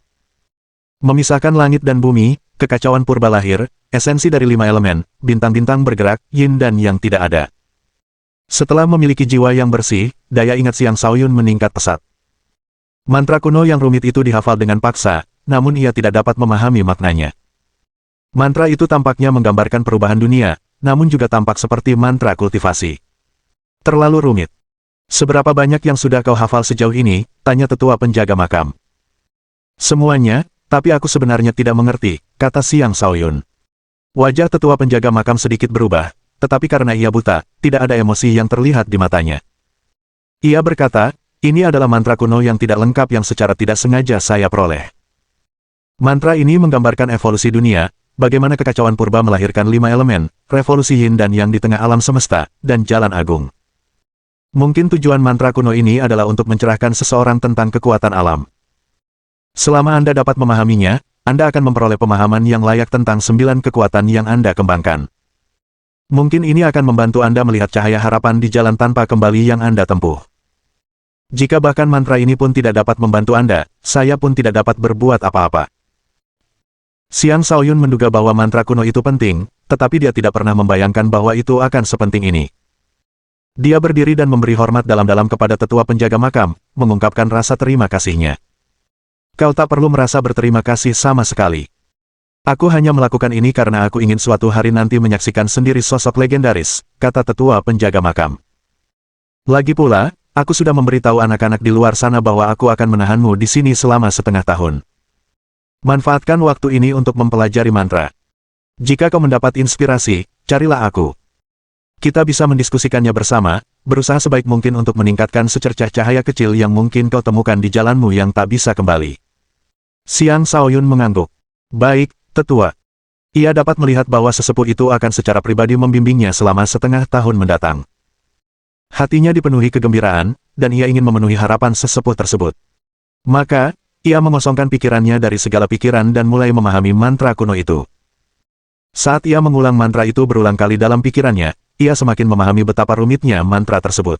Memisahkan langit dan bumi, kekacauan purba lahir, esensi dari 5 elemen, bintang-bintang bergerak, yin dan yang tidak ada. Setelah memiliki jiwa yang bersih, daya ingat Xiang Shaoyun meningkat pesat. Mantra kuno yang rumit itu dihafal dengan paksa, namun ia tidak dapat memahami maknanya. Mantra itu tampaknya menggambarkan perubahan dunia, namun juga tampak seperti mantra kultivasi. Terlalu rumit. Seberapa banyak yang sudah kau hafal sejauh ini? Tanya tetua penjaga makam. Semuanya, tapi aku sebenarnya tidak mengerti, kata Xiang Shaoyun. Wajah tetua penjaga makam sedikit berubah, tetapi karena ia buta, tidak ada emosi yang terlihat di matanya. Ia berkata, ini adalah mantra kuno yang tidak lengkap yang secara tidak sengaja saya peroleh. Mantra ini menggambarkan evolusi dunia, bagaimana kekacauan purba melahirkan 5 elemen, revolusi yin dan yang di tengah alam semesta, dan jalan agung. Mungkin tujuan mantra kuno ini adalah untuk mencerahkan seseorang tentang kekuatan alam. Selama Anda dapat memahaminya, Anda akan memperoleh pemahaman yang layak tentang 9 kekuatan yang Anda kembangkan. Mungkin ini akan membantu Anda melihat cahaya harapan di jalan tanpa kembali yang Anda tempuh. Jika bahkan mantra ini pun tidak dapat membantu Anda, saya pun tidak dapat berbuat apa-apa. Xiang Shaoyun menduga bahwa mantra kuno itu penting, tetapi dia tidak pernah membayangkan bahwa itu akan sepenting ini. Dia berdiri dan memberi hormat dalam-dalam kepada tetua penjaga makam, mengungkapkan rasa terima kasihnya. Kau tak perlu merasa berterima kasih sama sekali. Aku hanya melakukan ini karena aku ingin suatu hari nanti menyaksikan sendiri sosok legendaris, kata tetua penjaga makam. Lagi pula, aku sudah memberitahu anak-anak di luar sana bahwa aku akan menahanmu di sini selama setengah tahun. Manfaatkan waktu ini untuk mempelajari mantra. Jika kau mendapat inspirasi, carilah aku. Kita bisa mendiskusikannya bersama, berusaha sebaik mungkin untuk meningkatkan secercah cahaya kecil yang mungkin kau temukan di jalanmu yang tak bisa kembali. Xiang Shaoyun mengangguk. Baik, tetua. Ia dapat melihat bahwa sesepuh itu akan secara pribadi membimbingnya selama setengah tahun mendatang. Hatinya dipenuhi kegembiraan, dan ia ingin memenuhi harapan sesepuh tersebut. Maka, ia mengosongkan pikirannya dari segala pikiran dan mulai memahami mantra kuno itu. Saat ia mengulang mantra itu berulang kali dalam pikirannya, ia semakin memahami betapa rumitnya mantra tersebut.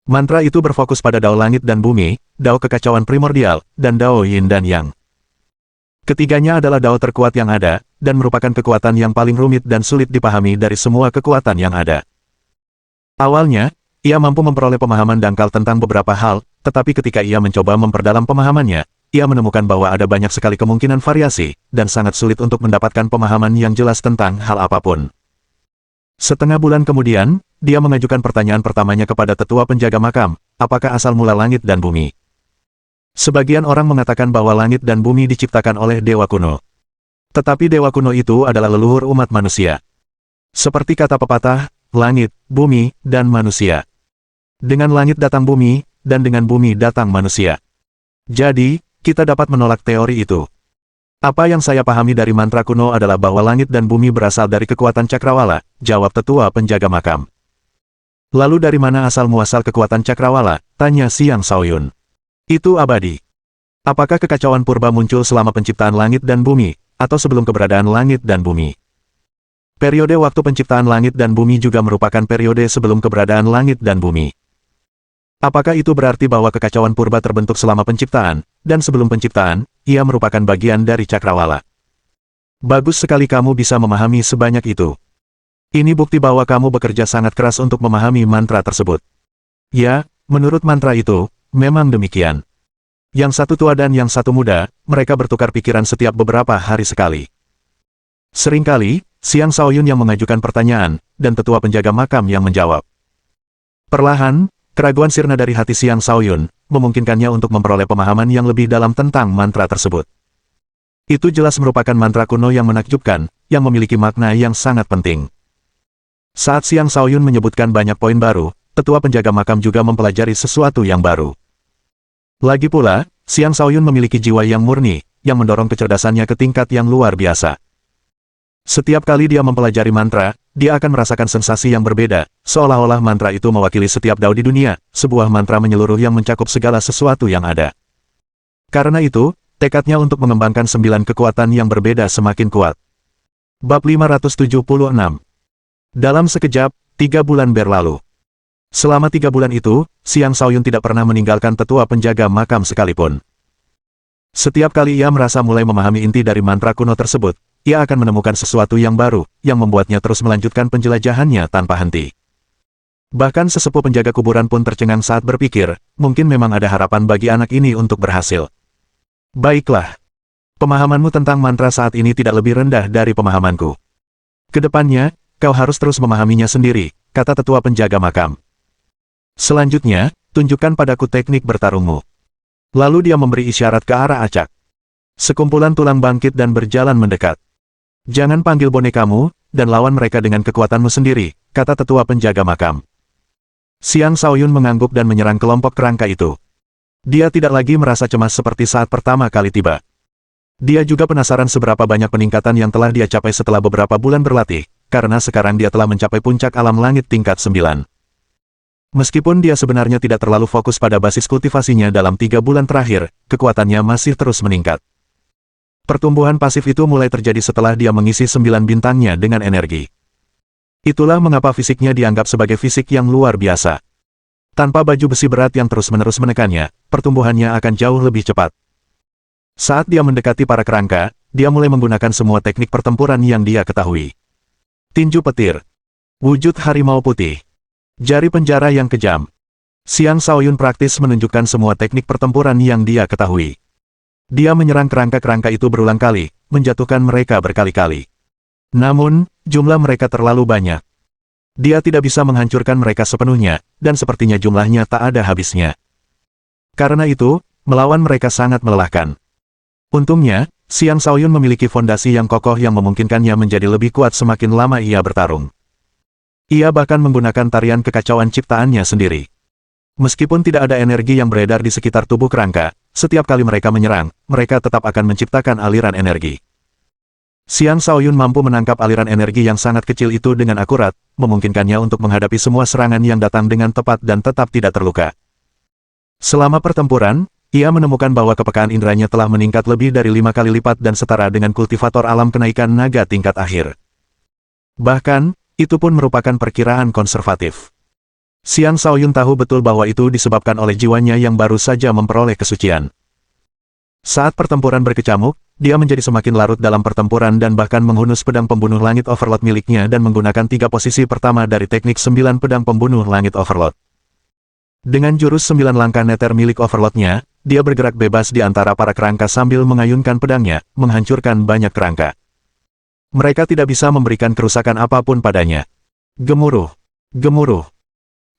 Mantra itu berfokus pada Dao Langit dan Bumi, Dao Kekacauan Primordial, dan Dao Yin dan Yang. Ketiganya adalah Dao terkuat yang ada, dan merupakan kekuatan yang paling rumit dan sulit dipahami dari semua kekuatan yang ada. Awalnya, ia mampu memperoleh pemahaman dangkal tentang beberapa hal, tetapi ketika ia mencoba memperdalam pemahamannya, ia menemukan bahwa ada banyak sekali kemungkinan variasi, dan sangat sulit untuk mendapatkan pemahaman yang jelas tentang hal apapun. Setengah bulan kemudian, dia mengajukan pertanyaan pertamanya kepada tetua penjaga makam, apakah asal mula langit dan bumi? Sebagian orang mengatakan bahwa langit dan bumi diciptakan oleh dewa kuno. Tetapi dewa kuno itu adalah leluhur umat manusia. Seperti kata pepatah, langit, bumi, dan manusia. Dengan langit datang bumi, dan dengan bumi datang manusia. Jadi, kita dapat menolak teori itu. Apa yang saya pahami dari mantra kuno adalah bahwa langit dan bumi berasal dari kekuatan cakrawala, jawab tetua penjaga makam. Lalu dari mana asal-muasal kekuatan cakrawala? Tanya Xiang Shaoyun. Itu abadi. Apakah kekacauan purba muncul selama penciptaan langit dan bumi, atau sebelum keberadaan langit dan bumi? Periode waktu penciptaan langit dan bumi juga merupakan periode sebelum keberadaan langit dan bumi. Apakah itu berarti bahwa kekacauan purba terbentuk selama penciptaan, dan sebelum penciptaan, ia merupakan bagian dari cakrawala? Bagus sekali kamu bisa memahami sebanyak itu. Ini bukti bahwa kamu bekerja sangat keras untuk memahami mantra tersebut. Ya, menurut mantra itu, memang demikian. Yang satu tua dan yang satu muda, mereka bertukar pikiran setiap beberapa hari sekali. Seringkali, Xiang Shaoyun yang mengajukan pertanyaan, dan tetua penjaga makam yang menjawab. Perlahan, keraguan sirna dari hati Xiang Shaoyun, memungkinkannya untuk memperoleh pemahaman yang lebih dalam tentang mantra tersebut. Itu jelas merupakan mantra kuno yang menakjubkan, yang memiliki makna yang sangat penting. Saat Xiang Shaoyun menyebutkan banyak poin baru, tetua penjaga makam juga mempelajari sesuatu yang baru. Lagi pula, Xiang Shaoyun memiliki jiwa yang murni, yang mendorong kecerdasannya ke tingkat yang luar biasa. Setiap kali dia mempelajari mantra, dia akan merasakan sensasi yang berbeda, seolah-olah mantra itu mewakili setiap dao di dunia, sebuah mantra menyeluruh yang mencakup segala sesuatu yang ada. Karena itu, tekadnya untuk mengembangkan 9 kekuatan yang berbeda semakin kuat. Bab 576. Dalam sekejap, 3 bulan berlalu. Selama 3 bulan itu, Xiang Shaoyun tidak pernah meninggalkan tetua penjaga makam sekalipun. Setiap kali ia merasa mulai memahami inti dari mantra kuno tersebut, ia akan menemukan sesuatu yang baru, yang membuatnya terus melanjutkan penjelajahannya tanpa henti. Bahkan sesepuh penjaga kuburan pun tercengang saat berpikir, mungkin memang ada harapan bagi anak ini untuk berhasil. Baiklah. Pemahamanmu tentang mantra saat ini tidak lebih rendah dari pemahamanku. Kedepannya, kau harus terus memahaminya sendiri, kata tetua penjaga makam. Selanjutnya, tunjukkan padaku teknik bertarungmu. Lalu dia memberi isyarat ke arah acak. Sekumpulan tulang bangkit dan berjalan mendekat. Jangan panggil bonekamu, dan lawan mereka dengan kekuatanmu sendiri, kata tetua penjaga makam. Xiang Shaoyun mengangguk dan menyerang kelompok kerangka itu. Dia tidak lagi merasa cemas seperti saat pertama kali tiba. Dia juga penasaran seberapa banyak peningkatan yang telah dia capai setelah beberapa bulan berlatih, karena sekarang dia telah mencapai puncak alam langit tingkat 9. Meskipun dia sebenarnya tidak terlalu fokus pada basis kultivasinya dalam 3 bulan terakhir, kekuatannya masih terus meningkat. Pertumbuhan pasif itu mulai terjadi setelah dia mengisi 9 bintangnya dengan energi. Itulah mengapa fisiknya dianggap sebagai fisik yang luar biasa. Tanpa baju besi berat yang terus-menerus menekannya, pertumbuhannya akan jauh lebih cepat. Saat dia mendekati para kerangka, dia mulai menggunakan semua teknik pertempuran yang dia ketahui. Tinju petir. Wujud harimau putih. Jari penjara yang kejam. Xiang Shaoyun praktis menunjukkan semua teknik pertempuran yang dia ketahui. Dia menyerang kerangka-kerangka itu berulang kali, menjatuhkan mereka berkali-kali. Namun, jumlah mereka terlalu banyak. Dia tidak bisa menghancurkan mereka sepenuhnya, dan sepertinya jumlahnya tak ada habisnya. Karena itu, melawan mereka sangat melelahkan. Untungnya, Xiang Shaoyun memiliki fondasi yang kokoh yang memungkinkannya menjadi lebih kuat semakin lama ia bertarung. Ia bahkan menggunakan tarian kekacauan ciptaannya sendiri. Meskipun tidak ada energi yang beredar di sekitar tubuh kerangka, setiap kali mereka menyerang, mereka tetap akan menciptakan aliran energi. Xiang Shaoyun mampu menangkap aliran energi yang sangat kecil itu dengan akurat, memungkinkannya untuk menghadapi semua serangan yang datang dengan tepat dan tetap tidak terluka. Selama pertempuran, Ia menemukan bahwa kepekaan inderanya telah meningkat lebih dari 5 kali lipat dan setara dengan kultivator alam kenaikan naga tingkat akhir. Bahkan, itu pun merupakan perkiraan konservatif. Xiang Shaoyun tahu betul bahwa itu disebabkan oleh jiwanya yang baru saja memperoleh kesucian. Saat pertempuran berkecamuk, dia menjadi semakin larut dalam pertempuran dan bahkan menghunus pedang pembunuh langit Overlord miliknya dan menggunakan 3 posisi pertama dari teknik 9 pedang pembunuh langit Overlord. Dengan jurus 9 langkah neter milik Overlordnya, dia bergerak bebas di antara para kerangka sambil mengayunkan pedangnya, menghancurkan banyak kerangka. Mereka tidak bisa memberikan kerusakan apapun padanya. Gemuruh. Gemuruh.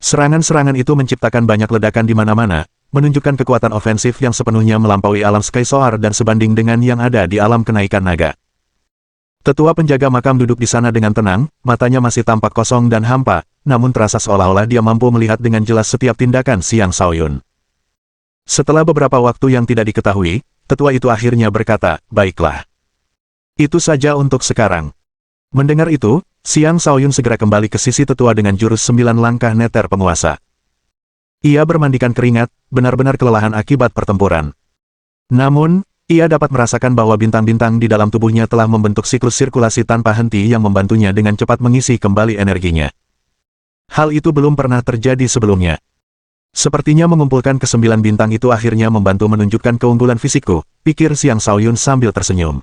Serangan-serangan itu menciptakan banyak ledakan di mana-mana, menunjukkan kekuatan ofensif yang sepenuhnya melampaui alam Sky Soar dan sebanding dengan yang ada di alam kenaikan naga. Tetua penjaga makam duduk di sana dengan tenang, matanya masih tampak kosong dan hampa, namun terasa seolah-olah dia mampu melihat dengan jelas setiap tindakan Xiang Shaoyun. Setelah beberapa waktu yang tidak diketahui, tetua itu akhirnya berkata, "Baiklah. Itu saja untuk sekarang." Mendengar itu, Xiang Shaoyun segera kembali ke sisi tetua dengan jurus 9 langkah neter penguasa. Ia bermandikan keringat, benar-benar kelelahan akibat pertempuran. Namun, ia dapat merasakan bahwa bintang-bintang di dalam tubuhnya telah membentuk siklus sirkulasi tanpa henti yang membantunya dengan cepat mengisi kembali energinya. Hal itu belum pernah terjadi sebelumnya. Sepertinya mengumpulkan ke-9 bintang itu akhirnya membantu menunjukkan keunggulan fisikku, pikir Xiang Shaoyun sambil tersenyum.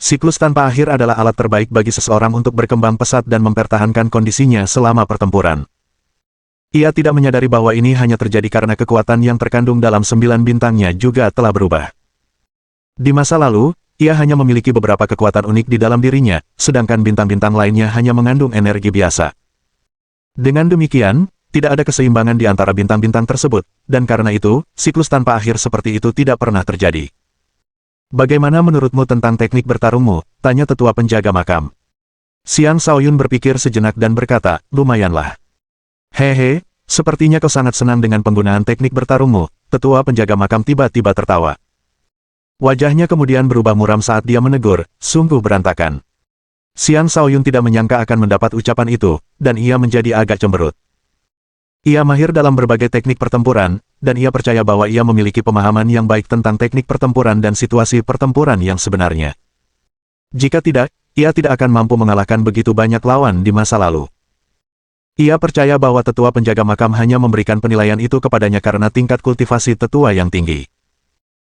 Siklus tanpa akhir adalah alat terbaik bagi seseorang untuk berkembang pesat dan mempertahankan kondisinya selama pertempuran. Ia tidak menyadari bahwa ini hanya terjadi karena kekuatan yang terkandung dalam 9 bintangnya juga telah berubah. Di masa lalu, ia hanya memiliki beberapa kekuatan unik di dalam dirinya, sedangkan bintang-bintang lainnya hanya mengandung energi biasa. Dengan demikian, tidak ada keseimbangan di antara bintang-bintang tersebut, dan karena itu, siklus tanpa akhir seperti itu tidak pernah terjadi. "Bagaimana menurutmu tentang teknik bertarungmu?" tanya tetua penjaga makam. Xiang Shaoyun berpikir sejenak dan berkata, "Lumayanlah." "Hehe, sepertinya kau sangat senang dengan penggunaan teknik bertarungmu." Tetua penjaga makam tiba-tiba tertawa. Wajahnya kemudian berubah muram saat dia menegur, "Sungguh berantakan." Xiang Shaoyun tidak menyangka akan mendapat ucapan itu, dan ia menjadi agak cemberut. Ia mahir dalam berbagai teknik pertempuran, dan ia percaya bahwa ia memiliki pemahaman yang baik tentang teknik pertempuran dan situasi pertempuran yang sebenarnya. Jika tidak, ia tidak akan mampu mengalahkan begitu banyak lawan di masa lalu. Ia percaya bahwa tetua penjaga makam hanya memberikan penilaian itu kepadanya karena tingkat kultivasi tetua yang tinggi.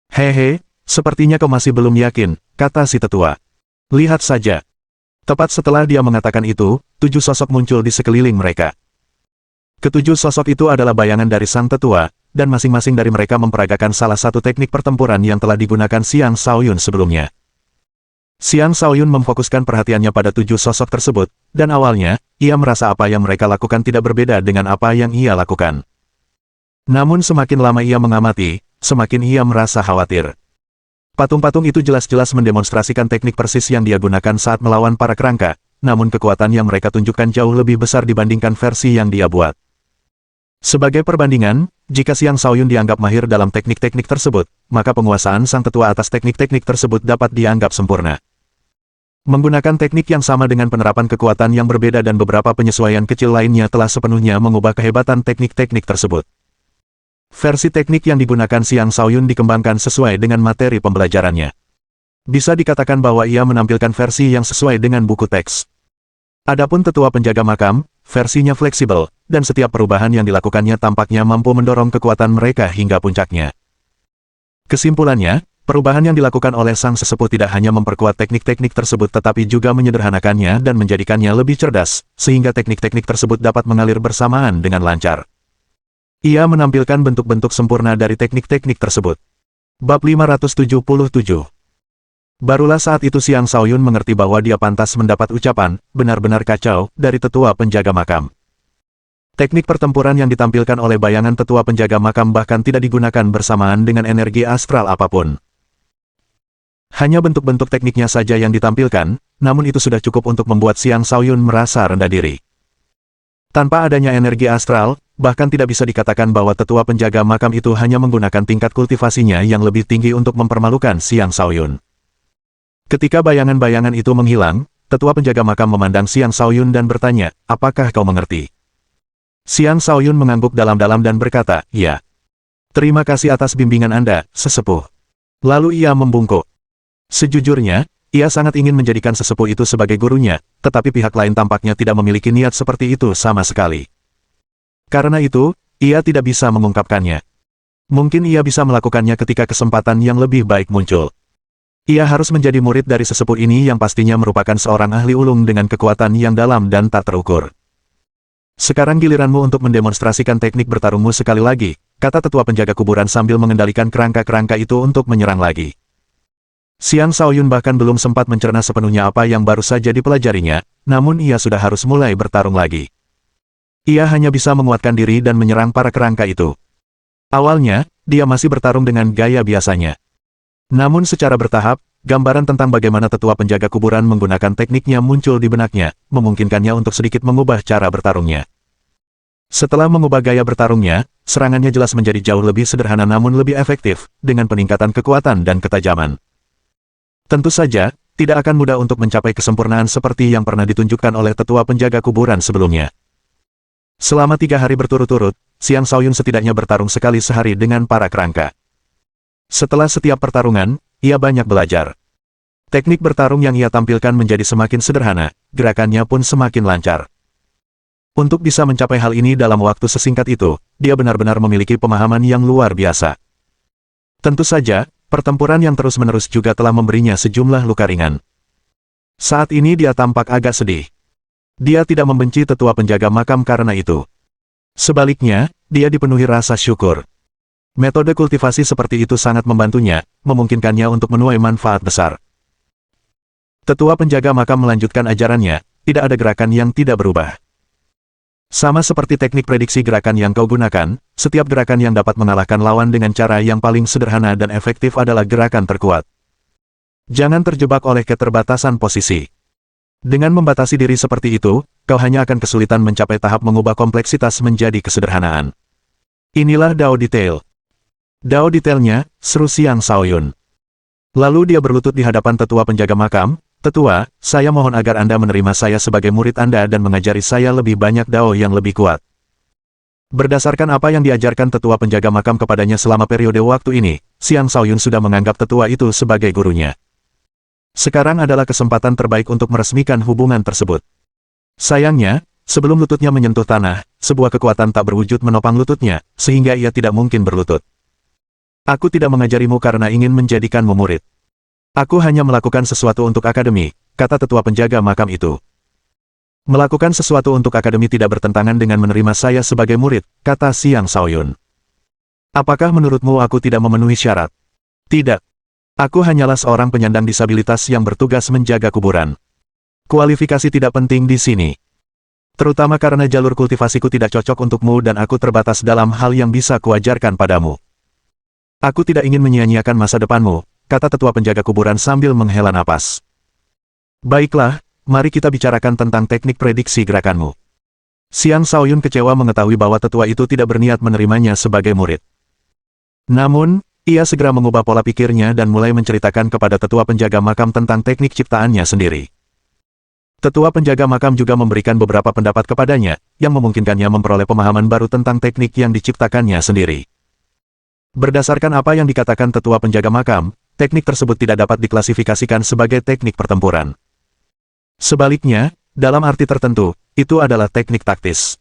"Hehe, sepertinya kau masih belum yakin," kata si tetua. "Lihat saja." Tepat setelah dia mengatakan itu, 7 sosok muncul di sekeliling mereka. Ketujuh sosok itu adalah bayangan dari sang tetua, dan masing-masing dari mereka memperagakan salah satu teknik pertempuran yang telah digunakan Xiang Shaoyun sebelumnya. Xiang Shaoyun memfokuskan perhatiannya pada 7 sosok tersebut, dan awalnya, ia merasa apa yang mereka lakukan tidak berbeda dengan apa yang ia lakukan. Namun semakin lama ia mengamati, semakin ia merasa khawatir. Patung-patung itu jelas-jelas mendemonstrasikan teknik persis yang dia gunakan saat melawan para kerangka, namun kekuatan yang mereka tunjukkan jauh lebih besar dibandingkan versi yang dia buat. Sebagai perbandingan, jika Xiang Shaoyun dianggap mahir dalam teknik-teknik tersebut, maka penguasaan sang tetua atas teknik-teknik tersebut dapat dianggap sempurna. Menggunakan teknik yang sama dengan penerapan kekuatan yang berbeda dan beberapa penyesuaian kecil lainnya telah sepenuhnya mengubah kehebatan teknik-teknik tersebut. Versi teknik yang digunakan Xiang Shaoyun dikembangkan sesuai dengan materi pembelajarannya. Bisa dikatakan bahwa ia menampilkan versi yang sesuai dengan buku teks. Adapun tetua penjaga makam, versinya fleksibel, dan setiap perubahan yang dilakukannya tampaknya mampu mendorong kekuatan mereka hingga puncaknya. Kesimpulannya, perubahan yang dilakukan oleh sang sesepuh tidak hanya memperkuat teknik-teknik tersebut tetapi juga menyederhanakannya dan menjadikannya lebih cerdas, sehingga teknik-teknik tersebut dapat mengalir bersamaan dengan lancar. Ia menampilkan bentuk-bentuk sempurna dari teknik-teknik tersebut. Bab 577. Barulah saat itu Xiang Shaoyun mengerti bahwa dia pantas mendapat ucapan, "Benar-benar kacau," dari tetua penjaga makam. Teknik pertempuran yang ditampilkan oleh bayangan tetua penjaga makam bahkan tidak digunakan bersamaan dengan energi astral apapun. Hanya bentuk-bentuk tekniknya saja yang ditampilkan, namun itu sudah cukup untuk membuat Xiang Shaoyun merasa rendah diri. Tanpa adanya energi astral, bahkan tidak bisa dikatakan bahwa tetua penjaga makam itu hanya menggunakan tingkat kultivasinya yang lebih tinggi untuk mempermalukan Xiang Shaoyun. Ketika bayangan-bayangan itu menghilang, tetua penjaga makam memandang Xiang Shaoyun dan bertanya, "Apakah kau mengerti?" Xiang Shaoyun mengangguk dalam-dalam dan berkata, "Ya." Terima kasih atas bimbingan Anda, sesepuh. Lalu ia membungkuk. Sejujurnya, ia sangat ingin menjadikan sesepuh itu sebagai gurunya, tetapi pihak lain tampaknya tidak memiliki niat seperti itu sama sekali. Karena itu, ia tidak bisa mengungkapkannya. Mungkin ia bisa melakukannya ketika kesempatan yang lebih baik muncul. Ia harus menjadi murid dari sesepuh ini yang pastinya merupakan seorang ahli ulung dengan kekuatan yang dalam dan tak terukur. Sekarang giliranmu untuk mendemonstrasikan teknik bertarungmu sekali lagi, kata tetua penjaga kuburan sambil mengendalikan kerangka-kerangka itu untuk menyerang lagi. Xiang Shaoyun bahkan belum sempat mencerna sepenuhnya apa yang baru saja dipelajarinya, namun ia sudah harus mulai bertarung lagi. Ia hanya bisa menguatkan diri dan menyerang para kerangka itu. Awalnya, dia masih bertarung dengan gaya biasanya. Namun secara bertahap, gambaran tentang bagaimana tetua penjaga kuburan menggunakan tekniknya muncul di benaknya, memungkinkannya untuk sedikit mengubah cara bertarungnya. Setelah mengubah gaya bertarungnya, serangannya jelas menjadi jauh lebih sederhana namun lebih efektif, dengan peningkatan kekuatan dan ketajaman. Tentu saja, tidak akan mudah untuk mencapai kesempurnaan seperti yang pernah ditunjukkan oleh tetua penjaga kuburan sebelumnya. Selama 3 hari berturut-turut, Xiang Shaoyun setidaknya bertarung sekali sehari dengan para kerangka. Setelah setiap pertarungan, ia banyak belajar. Teknik bertarung yang ia tampilkan menjadi semakin sederhana, gerakannya pun semakin lancar. Untuk bisa mencapai hal ini dalam waktu sesingkat itu, dia benar-benar memiliki pemahaman yang luar biasa. Tentu saja, pertempuran yang terus-menerus juga telah memberinya sejumlah luka ringan. Saat ini dia tampak agak sedih. Dia tidak membenci tetua penjaga makam karena itu. Sebaliknya, dia dipenuhi rasa syukur. Metode kultivasi seperti itu sangat membantunya, memungkinkannya untuk menuai manfaat besar. Tetua penjaga makam melanjutkan ajarannya, tidak ada gerakan yang tidak berubah. Sama seperti teknik prediksi gerakan yang kau gunakan, setiap gerakan yang dapat mengalahkan lawan dengan cara yang paling sederhana dan efektif adalah gerakan terkuat. Jangan terjebak oleh keterbatasan posisi. Dengan membatasi diri seperti itu, kau hanya akan kesulitan mencapai tahap mengubah kompleksitas menjadi kesederhanaan. Inilah Dao Detail. Dao detailnya, seru Xiang Shaoyun. Lalu dia berlutut di hadapan tetua penjaga makam, "Tetua, saya mohon agar Anda menerima saya sebagai murid Anda dan mengajari saya lebih banyak Dao yang lebih kuat." Berdasarkan apa yang diajarkan tetua penjaga makam kepadanya selama periode waktu ini, Xiang Shaoyun sudah menganggap tetua itu sebagai gurunya. Sekarang adalah kesempatan terbaik untuk meresmikan hubungan tersebut. Sayangnya, sebelum lututnya menyentuh tanah, sebuah kekuatan tak berwujud menopang lututnya, sehingga ia tidak mungkin berlutut. "Aku tidak mengajarimu karena ingin menjadikanmu murid. Aku hanya melakukan sesuatu untuk akademi," kata tetua penjaga makam itu. "Melakukan sesuatu untuk akademi tidak bertentangan dengan menerima saya sebagai murid," kata Xiang Shaoyun. "Apakah menurutmu aku tidak memenuhi syarat?" "Tidak. Aku hanyalah seorang penyandang disabilitas yang bertugas menjaga kuburan. Kualifikasi tidak penting di sini. Terutama karena jalur kultivasiku tidak cocok untukmu dan aku terbatas dalam hal yang bisa kuajarkan padamu. Aku tidak ingin menyia-nyiakan masa depanmu," kata tetua penjaga kuburan sambil menghela napas. "Baiklah, mari kita bicarakan tentang teknik prediksi gerakanmu." Xiang Shaoyun kecewa mengetahui bahwa tetua itu tidak berniat menerimanya sebagai murid. Namun, ia segera mengubah pola pikirnya dan mulai menceritakan kepada tetua penjaga makam tentang teknik ciptaannya sendiri. Tetua penjaga makam juga memberikan beberapa pendapat kepadanya, yang memungkinkannya memperoleh pemahaman baru tentang teknik yang diciptakannya sendiri. Berdasarkan apa yang dikatakan tetua penjaga makam, teknik tersebut tidak dapat diklasifikasikan sebagai teknik pertempuran. Sebaliknya, dalam arti tertentu, itu adalah teknik taktis.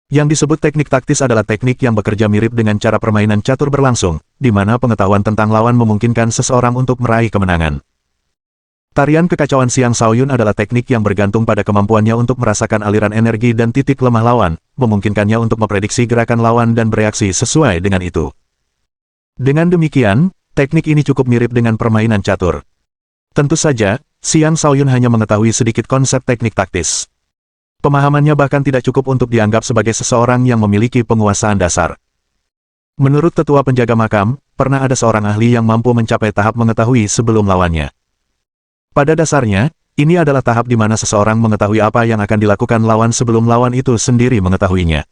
Yang disebut teknik taktis adalah teknik yang bekerja mirip dengan cara permainan catur berlangsung, di mana pengetahuan tentang lawan memungkinkan seseorang untuk meraih kemenangan. Tarian kekacauan Xiang Shaoyun adalah teknik yang bergantung pada kemampuannya untuk merasakan aliran energi dan titik lemah lawan, memungkinkannya untuk memprediksi gerakan lawan dan bereaksi sesuai dengan itu. Dengan demikian, teknik ini cukup mirip dengan permainan catur. Tentu saja, Xiang Shaoyun hanya mengetahui sedikit konsep teknik taktis. Pemahamannya bahkan tidak cukup untuk dianggap sebagai seseorang yang memiliki penguasaan dasar. Menurut tetua penjaga makam, pernah ada seorang ahli yang mampu mencapai tahap mengetahui sebelum lawannya. Pada dasarnya, ini adalah tahap di mana seseorang mengetahui apa yang akan dilakukan lawan sebelum lawan itu sendiri mengetahuinya.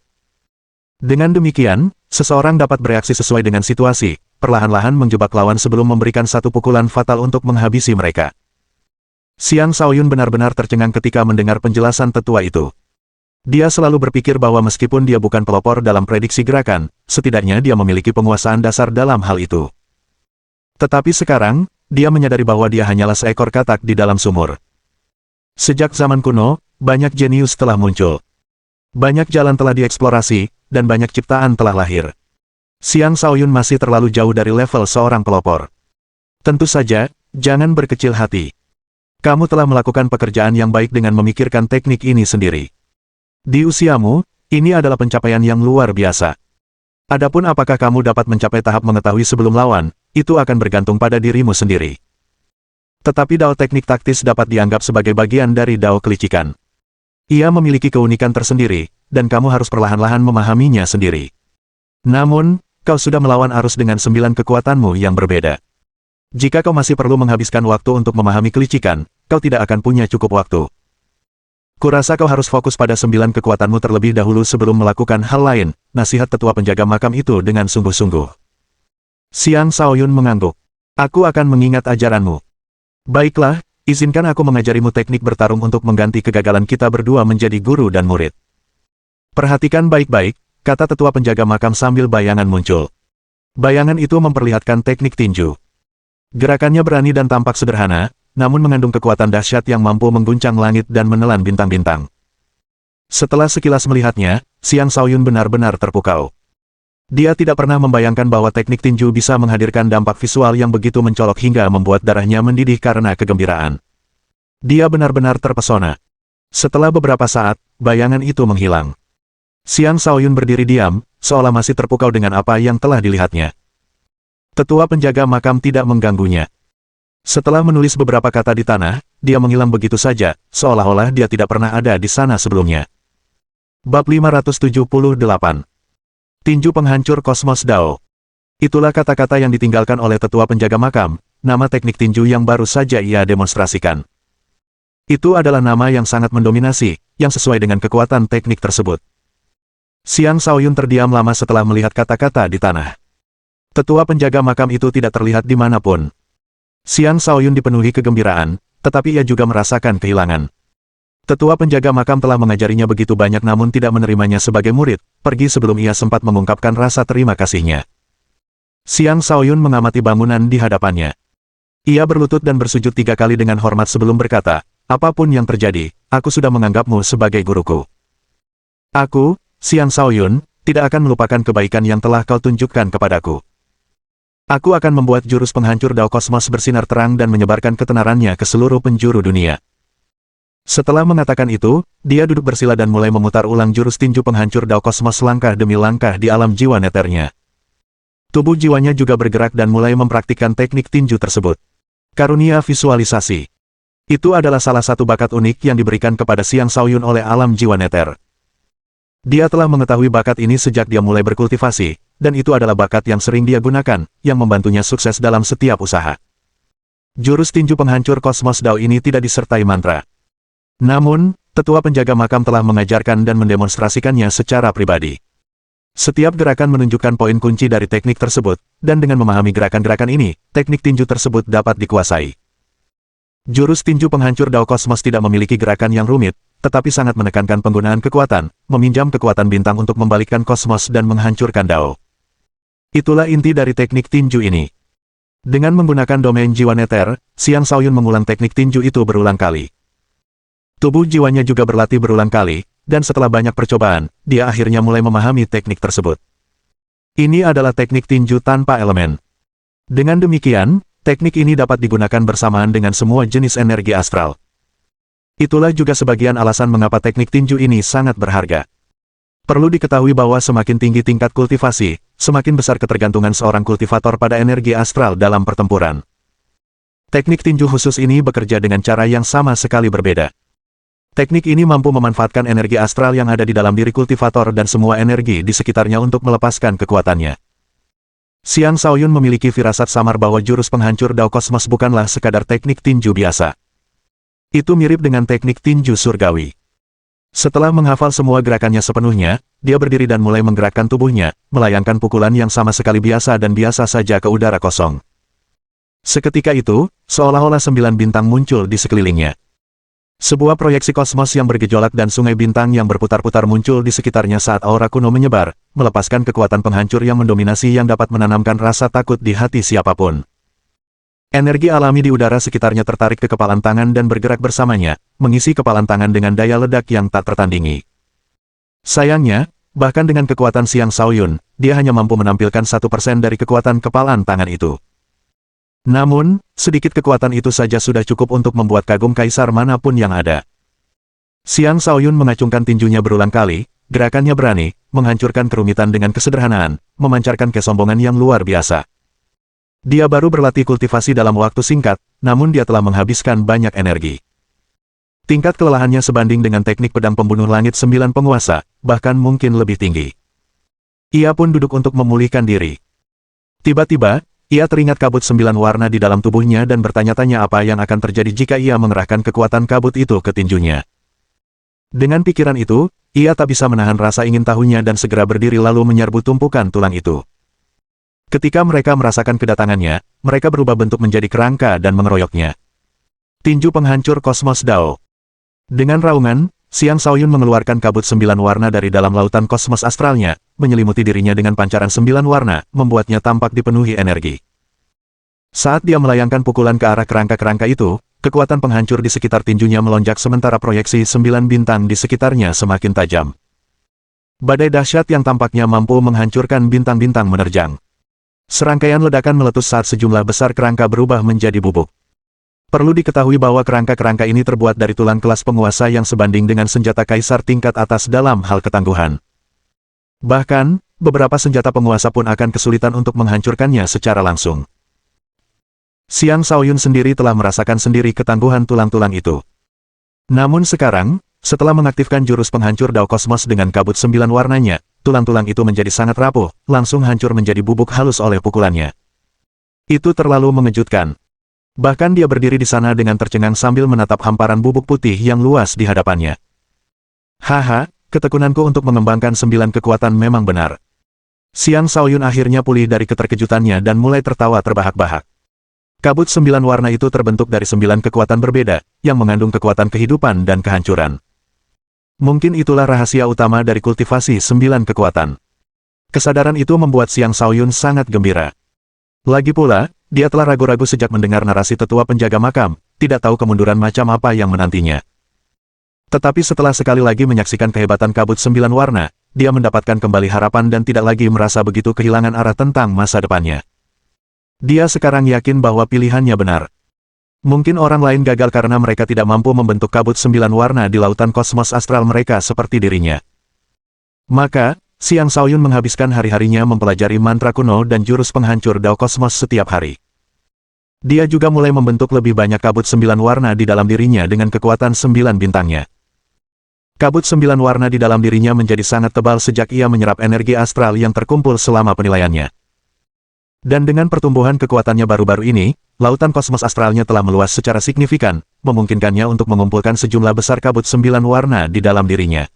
Dengan demikian, seseorang dapat bereaksi sesuai dengan situasi, perlahan-lahan menjebak lawan sebelum memberikan satu pukulan fatal untuk menghabisi mereka. Xiang Shaoyun benar-benar tercengang ketika mendengar penjelasan tetua itu. Dia selalu berpikir bahwa meskipun dia bukan pelopor dalam prediksi gerakan, setidaknya dia memiliki penguasaan dasar dalam hal itu. Tetapi sekarang, dia menyadari bahwa dia hanyalah seekor katak di dalam sumur. Sejak zaman kuno, banyak jenius telah muncul. Banyak jalan telah dieksplorasi, dan banyak ciptaan telah lahir. Xiang Shaoyun masih terlalu jauh dari level seorang pelopor. Tentu saja, jangan berkecil hati. Kamu telah melakukan pekerjaan yang baik dengan memikirkan teknik ini sendiri. Di usiamu, ini adalah pencapaian yang luar biasa. Adapun apakah kamu dapat mencapai tahap mengetahui sebelum lawan, itu akan bergantung pada dirimu sendiri. Tetapi dao teknik taktis dapat dianggap sebagai bagian dari dao kelicikan. Ia memiliki keunikan tersendiri, dan kamu harus perlahan-lahan memahaminya sendiri. Namun, kau sudah melawan arus dengan 9 kekuatanmu yang berbeda. Jika kau masih perlu menghabiskan waktu untuk memahami kelicikan, kau tidak akan punya cukup waktu. Kurasa kau harus fokus pada 9 kekuatanmu terlebih dahulu sebelum melakukan hal lain, nasihat tetua penjaga makam itu dengan sungguh-sungguh. Xiang Shaoyun mengangguk. Aku akan mengingat ajaranmu. Baiklah, izinkan aku mengajarimu teknik bertarung untuk mengganti kegagalan kita berdua menjadi guru dan murid. Perhatikan baik-baik, kata tetua penjaga makam sambil bayangan muncul. Bayangan itu memperlihatkan teknik tinju. Gerakannya berani dan tampak sederhana, namun mengandung kekuatan dahsyat yang mampu mengguncang langit dan menelan bintang-bintang. Setelah sekilas melihatnya, Xiang Shaoyun benar-benar terpukau. Dia tidak pernah membayangkan bahwa teknik tinju bisa menghadirkan dampak visual yang begitu mencolok hingga membuat darahnya mendidih karena kegembiraan. Dia benar-benar terpesona. Setelah beberapa saat, bayangan itu menghilang. Xiang Shaoyun berdiri diam, seolah masih terpukau dengan apa yang telah dilihatnya. Tetua penjaga makam tidak mengganggunya. Setelah menulis beberapa kata di tanah, dia menghilang begitu saja, seolah-olah dia tidak pernah ada di sana sebelumnya. Bab 578. Tinju Penghancur Kosmos Dao. Itulah kata-kata yang ditinggalkan oleh tetua penjaga makam, nama teknik tinju yang baru saja ia demonstrasikan. Itu adalah nama yang sangat mendominasi, yang sesuai dengan kekuatan teknik tersebut. Xiang Shaoyun terdiam lama setelah melihat kata-kata di tanah. Tetua penjaga makam itu tidak terlihat dimanapun. Xiang Shaoyun dipenuhi kegembiraan, tetapi ia juga merasakan kehilangan. Tetua penjaga makam telah mengajarinya begitu banyak namun tidak menerimanya sebagai murid, pergi sebelum ia sempat mengungkapkan rasa terima kasihnya. Xiang Shaoyun mengamati bangunan di hadapannya. Ia berlutut dan bersujud 3 kali dengan hormat sebelum berkata, apapun yang terjadi, aku sudah menganggapmu sebagai guruku. Aku, Xiang Shaoyun, tidak akan melupakan kebaikan yang telah kau tunjukkan kepadaku. Aku akan membuat jurus penghancur dao kosmos bersinar terang dan menyebarkan ketenarannya ke seluruh penjuru dunia. Setelah mengatakan itu, dia duduk bersila dan mulai memutar ulang jurus tinju penghancur dao kosmos langkah demi langkah di alam jiwa neternya. Tubuh jiwanya juga bergerak dan mulai mempraktikkan teknik tinju tersebut. Karunia visualisasi. Itu adalah salah satu bakat unik yang diberikan kepada Xiang Shaoyun oleh alam jiwa neter. Dia telah mengetahui bakat ini sejak dia mulai berkultivasi, dan itu adalah bakat yang sering dia gunakan, yang membantunya sukses dalam setiap usaha. Jurus tinju penghancur kosmos dao ini tidak disertai mantra. Namun, tetua penjaga makam telah mengajarkan dan mendemonstrasikannya secara pribadi. Setiap gerakan menunjukkan poin kunci dari teknik tersebut, dan dengan memahami gerakan-gerakan ini, teknik tinju tersebut dapat dikuasai. Jurus tinju penghancur dao kosmos tidak memiliki gerakan yang rumit, tetapi sangat menekankan penggunaan kekuatan, meminjam kekuatan bintang untuk membalikkan kosmos dan menghancurkan dao. Itulah inti dari teknik tinju ini. Dengan menggunakan domain jiwa neter, Xiang Shaoyun mengulang teknik tinju itu berulang kali. Tubuh jiwanya juga berlatih berulang kali, dan setelah banyak percobaan, dia akhirnya mulai memahami teknik tersebut. Ini adalah teknik tinju tanpa elemen. Dengan demikian, teknik ini dapat digunakan bersamaan dengan semua jenis energi astral. Itulah juga sebagian alasan mengapa teknik tinju ini sangat berharga. Perlu diketahui bahwa semakin tinggi tingkat kultivasi, semakin besar ketergantungan seorang kultivator pada energi astral dalam pertempuran. Teknik tinju khusus ini bekerja dengan cara yang sama sekali berbeda. Teknik ini mampu memanfaatkan energi astral yang ada di dalam diri kultivator dan semua energi di sekitarnya untuk melepaskan kekuatannya. Xiang Shaoyun memiliki firasat samar bahwa jurus penghancur dao kosmos bukanlah sekadar teknik tinju biasa. Itu mirip dengan teknik tinju surgawi. Setelah menghafal semua gerakannya sepenuhnya, dia berdiri dan mulai menggerakkan tubuhnya, melayangkan pukulan yang sama sekali biasa dan biasa saja ke udara kosong. Seketika itu, seolah-olah 9 bintang muncul di sekelilingnya. Sebuah proyeksi kosmos yang bergejolak dan sungai bintang yang berputar-putar muncul di sekitarnya saat aura kuno menyebar, melepaskan kekuatan penghancur yang mendominasi yang dapat menanamkan rasa takut di hati siapapun. Energi alami di udara sekitarnya tertarik ke kepalan tangan dan bergerak bersamanya, mengisi kepalan tangan dengan daya ledak yang tak tertandingi. Sayangnya, bahkan dengan kekuatan Xiang Shaoyun, dia hanya mampu menampilkan 1% dari kekuatan kepalan tangan itu. Namun, sedikit kekuatan itu saja sudah cukup untuk membuat kagum kaisar manapun yang ada. Xiang Shaoyun mengacungkan tinjunya berulang kali, gerakannya berani, menghancurkan kerumitan dengan kesederhanaan, memancarkan kesombongan yang luar biasa. Dia baru berlatih kultivasi dalam waktu singkat, namun dia telah menghabiskan banyak energi. Tingkat kelelahannya sebanding dengan teknik pedang pembunuh langit 9 penguasa, bahkan mungkin lebih tinggi. Ia pun duduk untuk memulihkan diri. Tiba-tiba, ia teringat kabut 9 warna di dalam tubuhnya dan bertanya-tanya apa yang akan terjadi jika ia mengerahkan kekuatan kabut itu ke tinjunya. Dengan pikiran itu, ia tak bisa menahan rasa ingin tahunya dan segera berdiri lalu menyerbu tumpukan tulang itu. Ketika mereka merasakan kedatangannya, mereka berubah bentuk menjadi kerangka dan mengeroyoknya. Tinju penghancur kosmos Dao. Dengan raungan, Xiang Shaoyun mengeluarkan kabut 9 warna dari dalam lautan kosmos astralnya, menyelimuti dirinya dengan pancaran 9 warna, membuatnya tampak dipenuhi energi. Saat dia melayangkan pukulan ke arah kerangka-kerangka itu, kekuatan penghancur di sekitar tinjunya melonjak sementara proyeksi 9 bintang di sekitarnya semakin tajam. Badai dahsyat yang tampaknya mampu menghancurkan bintang-bintang menerjang. Serangkaian ledakan meletus saat sejumlah besar kerangka berubah menjadi bubuk. Perlu diketahui bahwa kerangka-kerangka ini terbuat dari tulang kelas penguasa yang sebanding dengan senjata kaisar tingkat atas dalam hal ketangguhan. Bahkan, beberapa senjata penguasa pun akan kesulitan untuk menghancurkannya secara langsung. Xiang Shaoyun sendiri telah merasakan sendiri ketangguhan tulang-tulang itu. Namun sekarang, setelah mengaktifkan jurus penghancur Dao Kosmos dengan kabut 9 warnanya, tulang-tulang itu menjadi sangat rapuh, langsung hancur menjadi bubuk halus oleh pukulannya. Itu terlalu mengejutkan. Bahkan dia berdiri di sana dengan tercengang sambil menatap hamparan bubuk putih yang luas di hadapannya. Haha, ketekunanku untuk mengembangkan 9 kekuatan memang benar. Xiang Shaoyun akhirnya pulih dari keterkejutannya dan mulai tertawa terbahak-bahak. Kabut 9 warna itu terbentuk dari 9 kekuatan berbeda, yang mengandung kekuatan kehidupan dan kehancuran. Mungkin itulah rahasia utama dari kultivasi 9 kekuatan. Kesadaran itu membuat Xiang Shaoyun sangat gembira. Lagi pula, dia telah ragu-ragu sejak mendengar narasi tetua penjaga makam, tidak tahu kemunduran macam apa yang menantinya. Tetapi setelah sekali lagi menyaksikan kehebatan kabut 9 warna, dia mendapatkan kembali harapan dan tidak lagi merasa begitu kehilangan arah tentang masa depannya. Dia sekarang yakin bahwa pilihannya benar. Mungkin orang lain gagal karena mereka tidak mampu membentuk kabut 9 warna di lautan kosmos astral mereka seperti dirinya. Maka, Xiang Shaoyun menghabiskan hari-harinya mempelajari mantra kuno dan jurus penghancur Dao Kosmos setiap hari. Dia juga mulai membentuk lebih banyak kabut 9 warna di dalam dirinya dengan kekuatan 9 bintangnya. Kabut 9 warna di dalam dirinya menjadi sangat tebal sejak ia menyerap energi astral yang terkumpul selama penilaiannya. Dan dengan pertumbuhan kekuatannya baru-baru ini, lautan kosmos astralnya telah meluas secara signifikan, memungkinkannya untuk mengumpulkan sejumlah besar kabut 9 warna di dalam dirinya.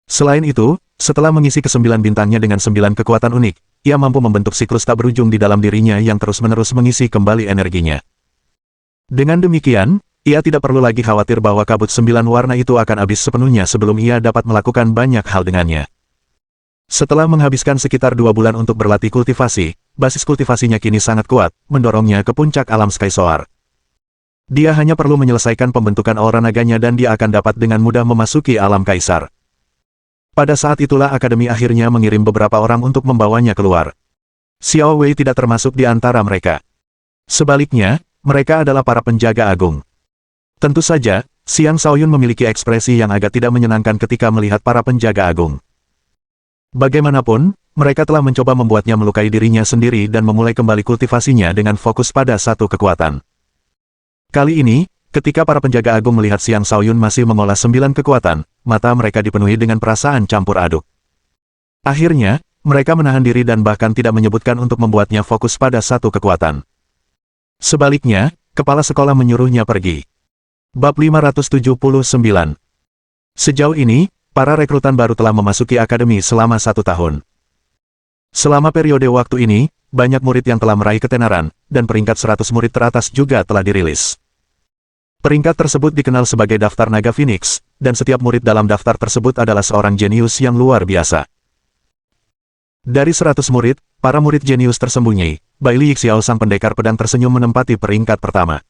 Selain itu, setelah mengisi ke-9 bintangnya dengan 9 kekuatan unik, ia mampu membentuk siklus tak berujung di dalam dirinya yang terus-menerus mengisi kembali energinya. Dengan demikian, ia tidak perlu lagi khawatir bahwa kabut 9 warna itu akan habis sepenuhnya sebelum ia dapat melakukan banyak hal dengannya. Setelah menghabiskan sekitar 2 bulan untuk berlatih kultivasi, basis kultivasinya kini sangat kuat, mendorongnya ke puncak alam Sky Soar. Dia hanya perlu menyelesaikan pembentukan aura naganya dan dia akan dapat dengan mudah memasuki alam kaisar. Pada saat itulah Akademi akhirnya mengirim beberapa orang untuk membawanya keluar. Xiao Wei tidak termasuk di antara mereka. Sebaliknya, mereka adalah para penjaga agung. Tentu saja, Xiang Shaoyun memiliki ekspresi yang agak tidak menyenangkan ketika melihat para penjaga agung. Bagaimanapun, mereka telah mencoba membuatnya melukai dirinya sendiri dan memulai kembali kultivasinya dengan fokus pada satu kekuatan. Kali ini, ketika para penjaga agung melihat Xiang Shaoyun masih mengolah 9 kekuatan, mata mereka dipenuhi dengan perasaan campur aduk. Akhirnya, mereka menahan diri dan bahkan tidak menyebutkan untuk membuatnya fokus pada satu kekuatan. Sebaliknya, kepala sekolah menyuruhnya pergi. Bab 579. Sejauh ini, para rekrutan baru telah memasuki akademi selama 1 tahun. Selama periode waktu ini, banyak murid yang telah meraih ketenaran, dan peringkat 100 murid teratas juga telah dirilis. Peringkat tersebut dikenal sebagai daftar naga Phoenix, dan setiap murid dalam daftar tersebut adalah seorang jenius yang luar biasa. Dari 100 murid, para murid jenius tersembunyi, Bai Lixiao sang pendekar pedang tersenyum menempati peringkat pertama.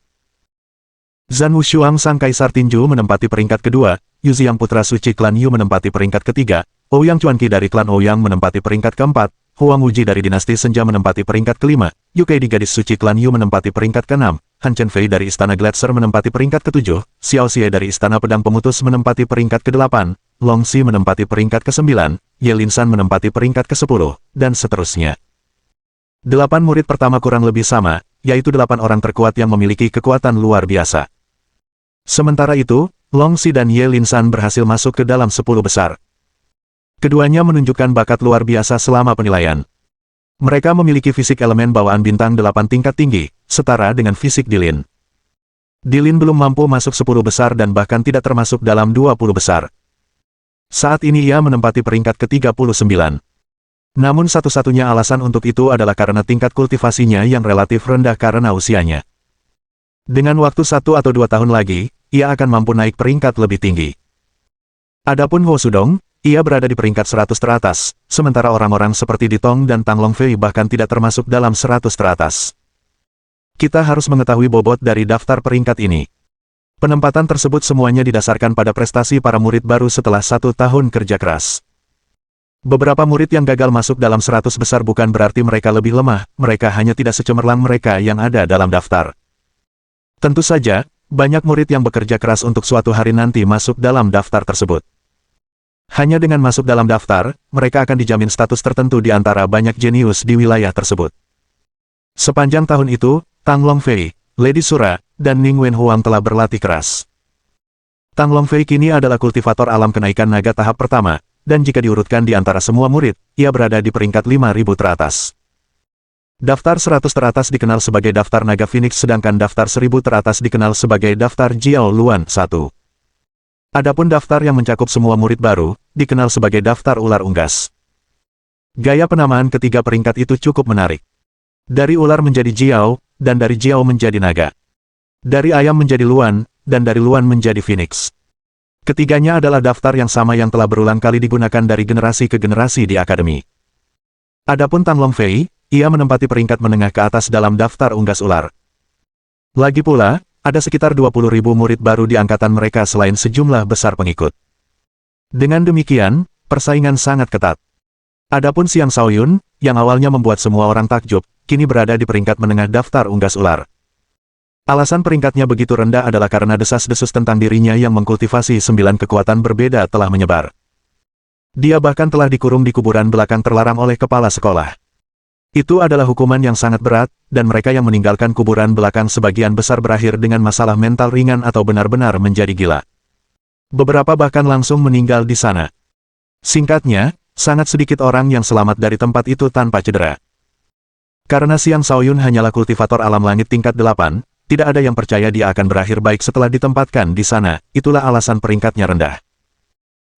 Zhan Wushuang sang kaisar tinju menempati peringkat kedua, Yu Ziyang putra suci klan Yu menempati peringkat ketiga, Ouyang Chuanqi dari klan Ouyang menempati peringkat keempat, Huang Wuji dari dinasti Senja menempati peringkat kelima, Yu Kei di gadis suci klan Yu menempati peringkat keenam, Han Chenfei dari istana Gletser menempati peringkat ketujuh, Xiao Xie dari istana pedang pemutus menempati peringkat kedelapan, Long Xi menempati peringkat ke-9, Ye Linshan menempati peringkat ke-10, dan seterusnya. 8 murid pertama kurang lebih sama, yaitu 8 orang terkuat yang memiliki kekuatan luar biasa. Sementara itu, Long Xi dan Ye Linshan berhasil masuk ke dalam 10 besar. Keduanya menunjukkan bakat luar biasa selama penilaian. Mereka memiliki fisik elemen bawaan bintang 8 tingkat tinggi, setara dengan fisik Dilin. Dilin belum mampu masuk 10 besar dan bahkan tidak termasuk dalam 20 besar. Saat ini ia menempati peringkat ke-39. Namun satu-satunya alasan untuk itu adalah karena tingkat kultivasinya yang relatif rendah karena usianya. Dengan waktu 1 atau 2 tahun lagi, ia akan mampu naik peringkat lebih tinggi. Adapun Ho Sudong, ia berada di peringkat 100 teratas, sementara orang-orang seperti Ditong dan Tang Longfei bahkan tidak termasuk dalam 100 teratas. Kita harus mengetahui bobot dari daftar peringkat ini. Penempatan tersebut semuanya didasarkan pada prestasi para murid baru setelah 1 tahun kerja keras. Beberapa murid yang gagal masuk dalam 100 besar bukan berarti mereka lebih lemah, mereka hanya tidak secemerlang mereka yang ada dalam daftar. Tentu saja, banyak murid yang bekerja keras untuk suatu hari nanti masuk dalam daftar tersebut. Hanya dengan masuk dalam daftar, mereka akan dijamin status tertentu di antara banyak jenius di wilayah tersebut. Sepanjang tahun itu, Tang Longfei, Lady Sura, dan Ning Wenhuang telah berlatih keras. Tang Longfei kini adalah kultivator alam kenaikan naga tahap pertama, dan jika diurutkan di antara semua murid, ia berada di peringkat 5.000 teratas. Daftar 100 teratas dikenal sebagai daftar naga Phoenix sedangkan daftar 1000 teratas dikenal sebagai daftar Jiao Luan 1. Adapun daftar yang mencakup semua murid baru, dikenal sebagai daftar ular unggas. Gaya penamaan ketiga peringkat itu cukup menarik. Dari ular menjadi Jiao, dan dari Jiao menjadi naga. Dari ayam menjadi Luan, dan dari Luan menjadi Phoenix. Ketiganya adalah daftar yang sama yang telah berulang kali digunakan dari generasi ke generasi di akademi. Adapun Tang Longfei, ia menempati peringkat menengah ke atas dalam daftar unggas ular. Lagi pula, ada sekitar 20.000 murid baru di angkatan mereka selain sejumlah besar pengikut. Dengan demikian, persaingan sangat ketat. Adapun Xiang Shaoyun, yang awalnya membuat semua orang takjub, kini berada di peringkat menengah daftar unggas ular. Alasan peringkatnya begitu rendah adalah karena desas-desus tentang dirinya yang mengkultivasi 9 kekuatan berbeda telah menyebar. Dia bahkan telah dikurung di kuburan belakang terlarang oleh kepala sekolah. Itu adalah hukuman yang sangat berat, dan mereka yang meninggalkan kuburan belakang sebagian besar berakhir dengan masalah mental ringan atau benar-benar menjadi gila. Beberapa bahkan langsung meninggal di sana. Singkatnya, sangat sedikit orang yang selamat dari tempat itu tanpa cedera. Karena Xiang Shaoyun hanyalah kultivator alam langit tingkat 8, tidak ada yang percaya dia akan berakhir baik setelah ditempatkan di sana, itulah alasan peringkatnya rendah.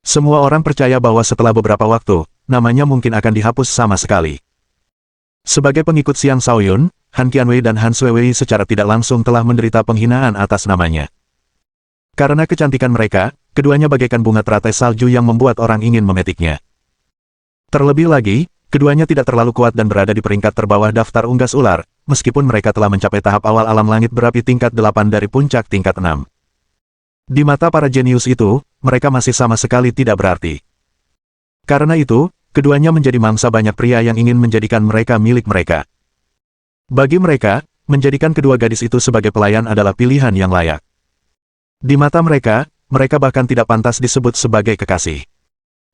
Semua orang percaya bahwa setelah beberapa waktu, namanya mungkin akan dihapus sama sekali. Sebagai pengikut Xiang Shaoyun, Han Qianwei dan Han Suiwei secara tidak langsung telah menderita penghinaan atas namanya. Karena kecantikan mereka, keduanya bagaikan bunga teratai salju yang membuat orang ingin memetiknya. Terlebih lagi, keduanya tidak terlalu kuat dan berada di peringkat terbawah daftar unggas ular, meskipun mereka telah mencapai tahap awal alam langit berapi tingkat 8 dari puncak tingkat 6. Di mata para jenius itu, mereka masih sama sekali tidak berarti. Karena itu, keduanya menjadi mangsa banyak pria yang ingin menjadikan mereka milik mereka. Bagi mereka, menjadikan kedua gadis itu sebagai pelayan adalah pilihan yang layak. Di mata mereka, mereka bahkan tidak pantas disebut sebagai kekasih.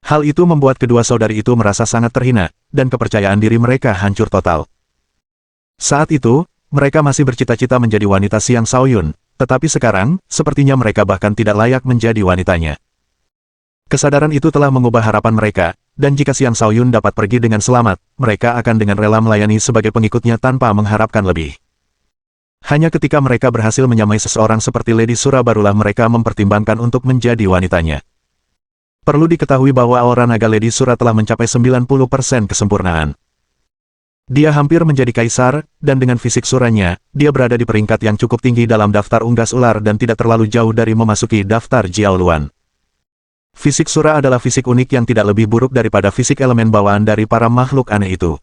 Hal itu membuat kedua saudari itu merasa sangat terhina, dan kepercayaan diri mereka hancur total. Saat itu, mereka masih bercita-cita menjadi wanita Xiang Shaoyun, tetapi sekarang, sepertinya mereka bahkan tidak layak menjadi wanitanya. Kesadaran itu telah mengubah harapan mereka, dan jika Xiang Shaoyun dapat pergi dengan selamat, mereka akan dengan rela melayani sebagai pengikutnya tanpa mengharapkan lebih. Hanya ketika mereka berhasil menyamai seseorang seperti Lady Sura barulah mereka mempertimbangkan untuk menjadi wanitanya. Perlu diketahui bahwa aura naga Lady Sura telah mencapai 90% kesempurnaan. Dia hampir menjadi kaisar, dan dengan fisik suranya, dia berada di peringkat yang cukup tinggi dalam daftar unggas ular dan tidak terlalu jauh dari memasuki daftar Jiao Luan. Fisik Sura adalah fisik unik yang tidak lebih buruk daripada fisik elemen bawaan dari para makhluk aneh itu.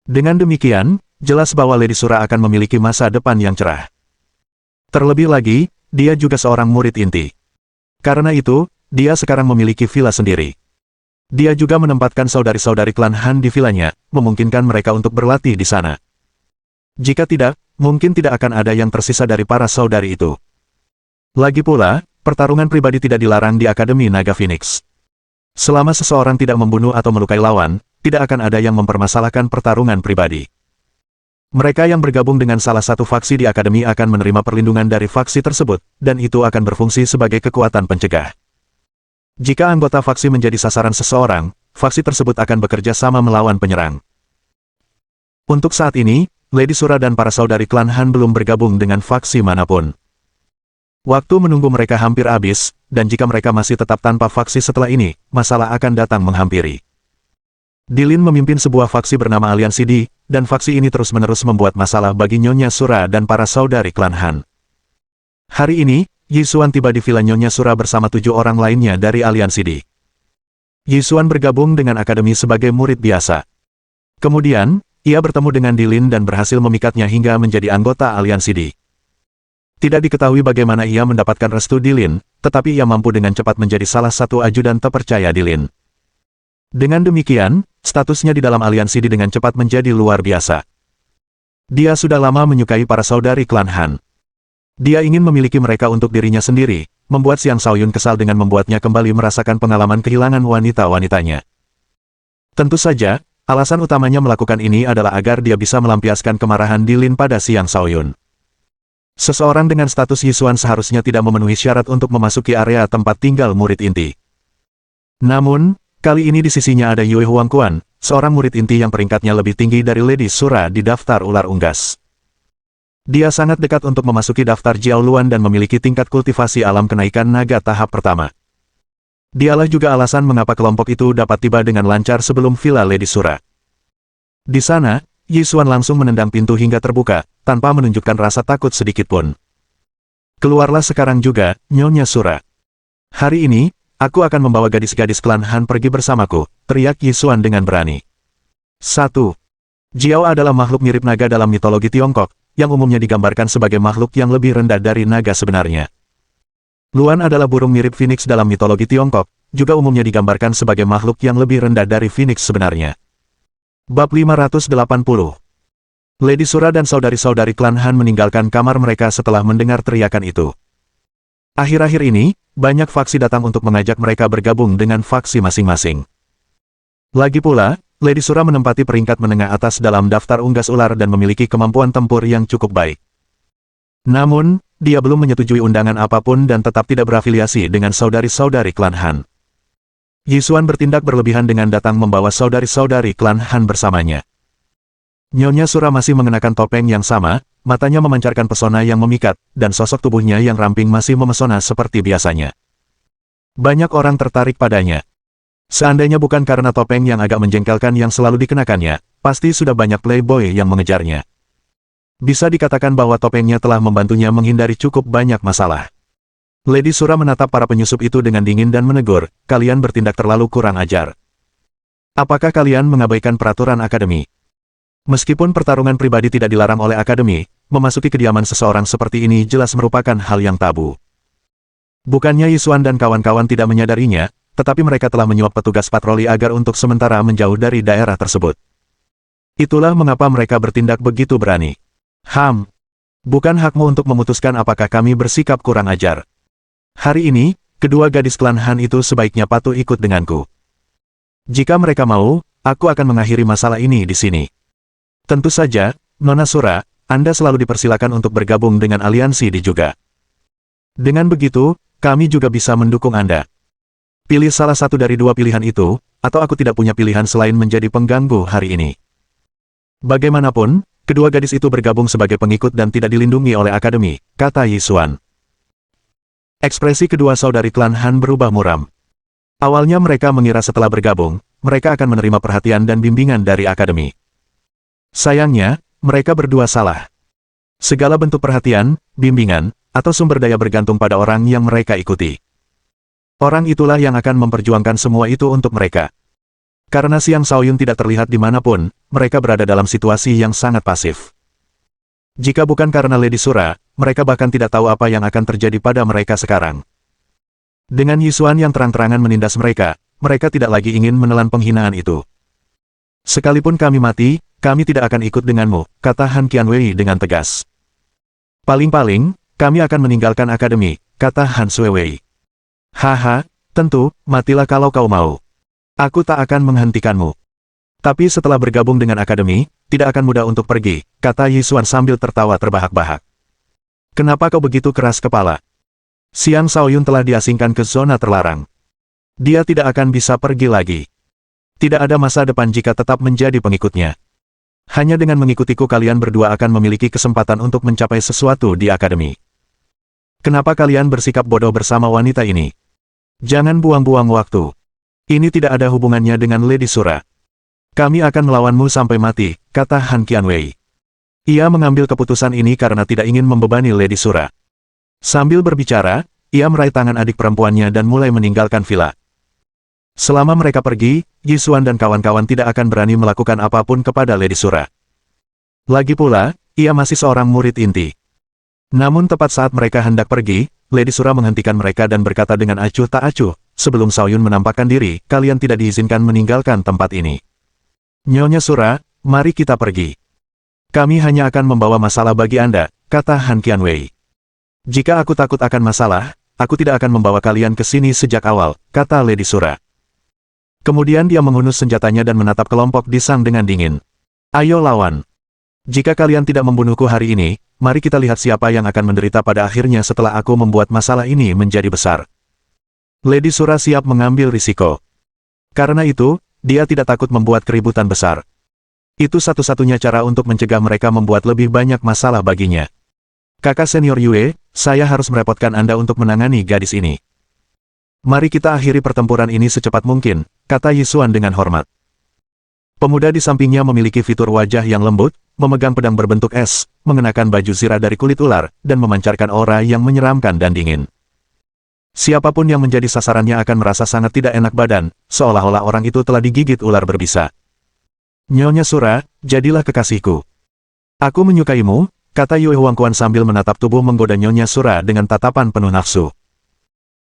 Dengan demikian, jelas bahwa Lady Sura akan memiliki masa depan yang cerah. Terlebih lagi, dia juga seorang murid inti. Karena itu, dia sekarang memiliki villa sendiri. Dia juga menempatkan saudari-saudari klan Han di vilanya, memungkinkan mereka untuk berlatih di sana. Jika tidak, mungkin tidak akan ada yang tersisa dari para saudari itu. Lagi pula, pertarungan pribadi tidak dilarang di Akademi Naga Phoenix. Selama seseorang tidak membunuh atau melukai lawan, tidak akan ada yang mempermasalahkan pertarungan pribadi. Mereka yang bergabung dengan salah satu faksi di Akademi akan menerima perlindungan dari faksi tersebut, dan itu akan berfungsi sebagai kekuatan pencegah. Jika anggota faksi menjadi sasaran seseorang, faksi tersebut akan bekerja sama melawan penyerang. Untuk saat ini, Lady Sura dan para saudari klan Han belum bergabung dengan faksi manapun. Waktu menunggu mereka hampir habis, dan jika mereka masih tetap tanpa faksi setelah ini, masalah akan datang menghampiri. Dilin memimpin sebuah faksi bernama Aliansi Di, dan faksi ini terus-menerus membuat masalah bagi Nyonya Sura dan para saudari klan Han. Hari ini, Yisuan tiba di villa Nyonya Sura bersama 7 orang lainnya dari Aliansi Di. Yisuan bergabung dengan Akademi sebagai murid biasa. Kemudian, ia bertemu dengan Dilin dan berhasil memikatnya hingga menjadi anggota Aliansi Di. Tidak diketahui bagaimana ia mendapatkan restu Dilin, tetapi ia mampu dengan cepat menjadi salah satu ajudan terpercaya Dilin. Dengan demikian, statusnya di dalam Aliansi Di dengan cepat menjadi luar biasa. Dia sudah lama menyukai para saudari klan Han. Dia ingin memiliki mereka untuk dirinya sendiri, membuat Xiang Shaoyun kesal dengan membuatnya kembali merasakan pengalaman kehilangan wanita-wanitanya. Tentu saja, alasan utamanya melakukan ini adalah agar dia bisa melampiaskan kemarahan Dilin pada Xiang Shaoyun. Seseorang dengan status Yisuan seharusnya tidak memenuhi syarat untuk memasuki area tempat tinggal murid inti. Namun, kali ini di sisinya ada Yue Huangquan, seorang murid inti yang peringkatnya lebih tinggi dari Lady Sura di daftar ular unggas. Dia sangat dekat untuk memasuki daftar Jiao Luan dan memiliki tingkat kultivasi alam kenaikan naga tahap pertama. Dialah juga alasan mengapa kelompok itu dapat tiba dengan lancar sebelum villa Lady Sura. Di sana, Yisuan langsung menendang pintu hingga terbuka, tanpa menunjukkan rasa takut sedikitpun. Keluarlah sekarang juga, Nyonya Sura. Hari ini, aku akan membawa gadis-gadis klan Han pergi bersamaku, teriak Yisuan dengan berani. 1. Jiao adalah makhluk mirip naga dalam mitologi Tiongkok, yang umumnya digambarkan sebagai makhluk yang lebih rendah dari naga sebenarnya. Luan adalah burung mirip Phoenix dalam mitologi Tiongkok, juga umumnya digambarkan sebagai makhluk yang lebih rendah dari Phoenix sebenarnya. Bab 580. Lady Sura dan saudari-saudari klan Han meninggalkan kamar mereka setelah mendengar teriakan itu. Akhir-akhir ini, banyak faksi datang untuk mengajak mereka bergabung dengan faksi masing-masing. Lagi pula, Lady Sura menempati peringkat menengah atas dalam daftar unggas ular dan memiliki kemampuan tempur yang cukup baik. Namun, dia belum menyetujui undangan apapun dan tetap tidak berafiliasi dengan saudari-saudari klan Han. Yisuan bertindak berlebihan dengan datang membawa saudari-saudari klan Han bersamanya. Nyonya Sura masih mengenakan topeng yang sama, matanya memancarkan pesona yang memikat, dan sosok tubuhnya yang ramping masih memesona seperti biasanya. Banyak orang tertarik padanya. Seandainya bukan karena topeng yang agak menjengkelkan yang selalu dikenakannya, pasti sudah banyak playboy yang mengejarnya. Bisa dikatakan bahwa topengnya telah membantunya menghindari cukup banyak masalah. Lady Sura menatap para penyusup itu dengan dingin dan menegur, kalian bertindak terlalu kurang ajar. Apakah kalian mengabaikan peraturan akademi? Meskipun pertarungan pribadi tidak dilarang oleh akademi, memasuki kediaman seseorang seperti ini jelas merupakan hal yang tabu. Bukannya Yisuan dan kawan-kawan tidak menyadarinya, tetapi mereka telah menyuap petugas patroli agar untuk sementara menjauh dari daerah tersebut. Itulah mengapa mereka bertindak begitu berani. Bukan hakmu untuk memutuskan apakah kami bersikap kurang ajar. Hari ini, kedua gadis klan Han itu sebaiknya patuh ikut denganku. Jika mereka mau, aku akan mengakhiri masalah ini di sini. Tentu saja, Nona Sura, Anda selalu dipersilakan untuk bergabung dengan aliansi Di juga. Dengan begitu, kami juga bisa mendukung Anda. Pilih salah satu dari dua pilihan itu, atau aku tidak punya pilihan selain menjadi pengganggu hari ini. Bagaimanapun, kedua gadis itu bergabung sebagai pengikut dan tidak dilindungi oleh akademi, kata Yisuan. Ekspresi kedua saudari klan Han berubah muram. Awalnya mereka mengira setelah bergabung, mereka akan menerima perhatian dan bimbingan dari akademi. Sayangnya, mereka berdua salah. Segala bentuk perhatian, bimbingan, atau sumber daya bergantung pada orang yang mereka ikuti. Orang itulah yang akan memperjuangkan semua itu untuk mereka. Karena Xiang Shaoyun tidak terlihat dimanapun, mereka berada dalam situasi yang sangat pasif. Jika bukan karena Lady Sura, mereka bahkan tidak tahu apa yang akan terjadi pada mereka sekarang. Dengan Yisuan yang terang-terangan menindas mereka, mereka tidak lagi ingin menelan penghinaan itu. Sekalipun kami mati, kami tidak akan ikut denganmu, kata Han Qianwei dengan tegas. Paling-paling, kami akan meninggalkan akademi, kata Han Suewei. Haha, tentu, matilah kalau kau mau. Aku tak akan menghentikanmu. Tapi setelah bergabung dengan akademi, tidak akan mudah untuk pergi, kata Yisuan sambil tertawa terbahak-bahak. Kenapa kau begitu keras kepala? Xiang Shaoyun telah diasingkan ke zona terlarang. Dia tidak akan bisa pergi lagi. Tidak ada masa depan jika tetap menjadi pengikutnya. Hanya dengan mengikutiku kalian berdua akan memiliki kesempatan untuk mencapai sesuatu di akademi. Kenapa kalian bersikap bodoh bersama wanita ini? Jangan buang-buang waktu. Ini tidak ada hubungannya dengan Lady Sura. Kami akan melawanmu sampai mati, kata Han Qianwei. Ia mengambil keputusan ini karena tidak ingin membebani Lady Sura. Sambil berbicara, ia meraih tangan adik perempuannya dan mulai meninggalkan villa. Selama mereka pergi, Yisuan dan kawan-kawan tidak akan berani melakukan apapun kepada Lady Sura. Lagi pula, ia masih seorang murid inti. Namun tepat saat mereka hendak pergi, Lady Sura menghentikan mereka dan berkata dengan acuh tak acuh, sebelum Shaoyun menampakkan diri, kalian tidak diizinkan meninggalkan tempat ini. Nyonya Sura, mari kita pergi. Kami hanya akan membawa masalah bagi Anda, kata Han Qianwei. Jika aku takut akan masalah, aku tidak akan membawa kalian ke sini sejak awal, kata Lady Sura. Kemudian dia menghunus senjatanya dan menatap kelompok Disang dengan dingin. Ayo lawan. Jika kalian tidak membunuhku hari ini, mari kita lihat siapa yang akan menderita pada akhirnya setelah aku membuat masalah ini menjadi besar. Lady Sura siap mengambil risiko. Karena itu, dia tidak takut membuat keributan besar. Itu satu-satunya cara untuk mencegah mereka membuat lebih banyak masalah baginya. Kakak senior Yue, saya harus merepotkan Anda untuk menangani gadis ini. Mari kita akhiri pertempuran ini secepat mungkin, kata Yisuan dengan hormat. Pemuda di sampingnya memiliki fitur wajah yang lembut, memegang pedang berbentuk es, mengenakan baju zirah dari kulit ular, dan memancarkan aura yang menyeramkan dan dingin. Siapapun yang menjadi sasarannya akan merasa sangat tidak enak badan, seolah-olah orang itu telah digigit ular berbisa. Nyonya Sura, jadilah kekasihku. Aku menyukaimu, kata Yue Huangquan sambil menatap tubuh menggoda Nyonya Sura dengan tatapan penuh nafsu.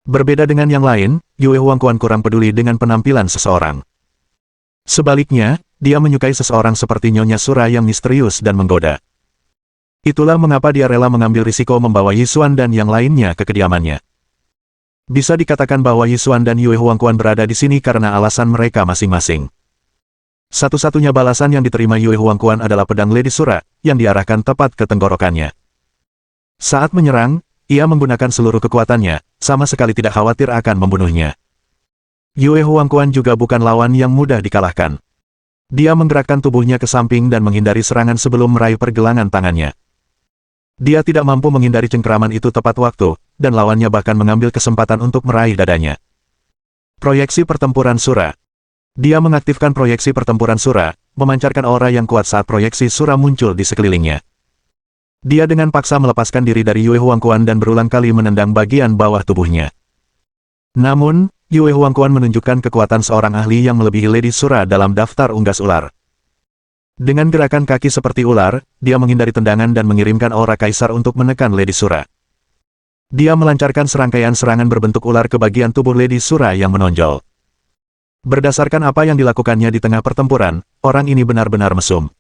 Berbeda dengan yang lain, Yue Huangquan kurang peduli dengan penampilan seseorang. Sebaliknya, dia menyukai seseorang seperti Nyonya Sura yang misterius dan menggoda. Itulah mengapa dia rela mengambil risiko membawa Yisuan dan yang lainnya ke kediamannya. Bisa dikatakan bahwa Yisuan dan Yue Huangquan berada di sini karena alasan mereka masing-masing. Satu-satunya balasan yang diterima Yue Huangquan adalah pedang Lady Sura, yang diarahkan tepat ke tenggorokannya. Saat menyerang, ia menggunakan seluruh kekuatannya, sama sekali tidak khawatir akan membunuhnya. Yue Huangquan juga bukan lawan yang mudah dikalahkan. Dia menggerakkan tubuhnya ke samping dan menghindari serangan sebelum meraih pergelangan tangannya. Dia tidak mampu menghindari cengkeraman itu tepat waktu, dan lawannya bahkan mengambil kesempatan untuk meraih dadanya. Proyeksi pertempuran Sura. Dia mengaktifkan proyeksi pertempuran Sura, memancarkan aura yang kuat saat proyeksi Sura muncul di sekelilingnya. Dia dengan paksa melepaskan diri dari Yue Huangquan dan berulang kali menendang bagian bawah tubuhnya. Namun, Yue Huangquan menunjukkan kekuatan seorang ahli yang melebihi Lady Sura dalam daftar unggas ular. Dengan gerakan kaki seperti ular, dia menghindari tendangan dan mengirimkan aura kaisar untuk menekan Lady Sura. Dia melancarkan serangkaian serangan berbentuk ular ke bagian tubuh Lady Sura yang menonjol. Berdasarkan apa yang dilakukannya di tengah pertempuran, orang ini benar-benar mesum.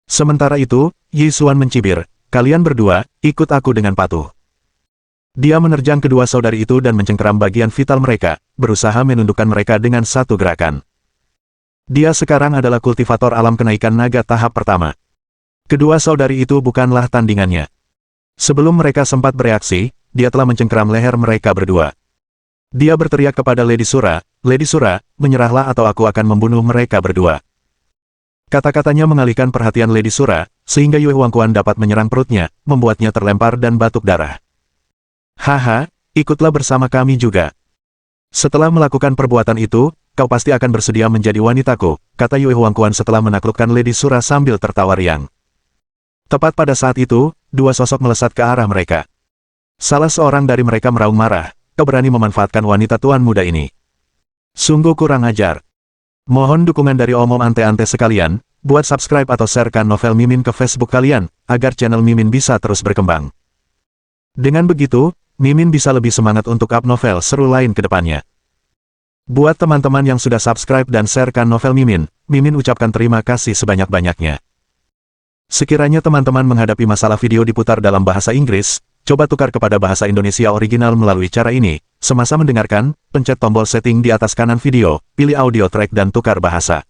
Sementara itu, Yisuan mencibir, kalian berdua, ikut aku dengan patuh. Dia menerjang kedua saudari itu dan mencengkeram bagian vital mereka, berusaha menundukkan mereka dengan satu gerakan. Dia sekarang adalah kultivator alam kenaikan naga tahap pertama. Kedua saudari itu bukanlah tandingannya. Sebelum mereka sempat bereaksi, dia telah mencengkeram leher mereka berdua. Dia berteriak kepada Lady Sura, menyerahlah atau aku akan membunuh mereka berdua. Kata-katanya mengalihkan perhatian Lady Sura, sehingga Yue Huangquan dapat menyerang perutnya, membuatnya terlempar dan batuk darah. Haha, ikutlah bersama kami juga. Setelah melakukan perbuatan itu, kau pasti akan bersedia menjadi wanitaku, kata Yue Huangquan setelah menaklukkan Lady Sura sambil tertawa riang. Tepat pada saat itu, dua sosok melesat ke arah mereka. Salah seorang dari mereka meraung marah, kau berani memanfaatkan wanita tuan muda ini. Sungguh kurang ajar. Mohon dukungan dari omom ante-ante sekalian, buat subscribe atau sharekan novel Mimin ke Facebook kalian, agar channel Mimin bisa terus berkembang. Dengan begitu, Mimin bisa lebih semangat untuk up novel seru lain ke depannya. Buat teman-teman yang sudah subscribe dan sharekan novel Mimin, Mimin ucapkan terima kasih sebanyak-banyaknya. Sekiranya teman-teman menghadapi masalah video diputar dalam bahasa Inggris, coba tukar kepada bahasa Indonesia original melalui cara ini. Semasa mendengarkan, pencet tombol setting di atas kanan video, pilih audio track dan tukar bahasa.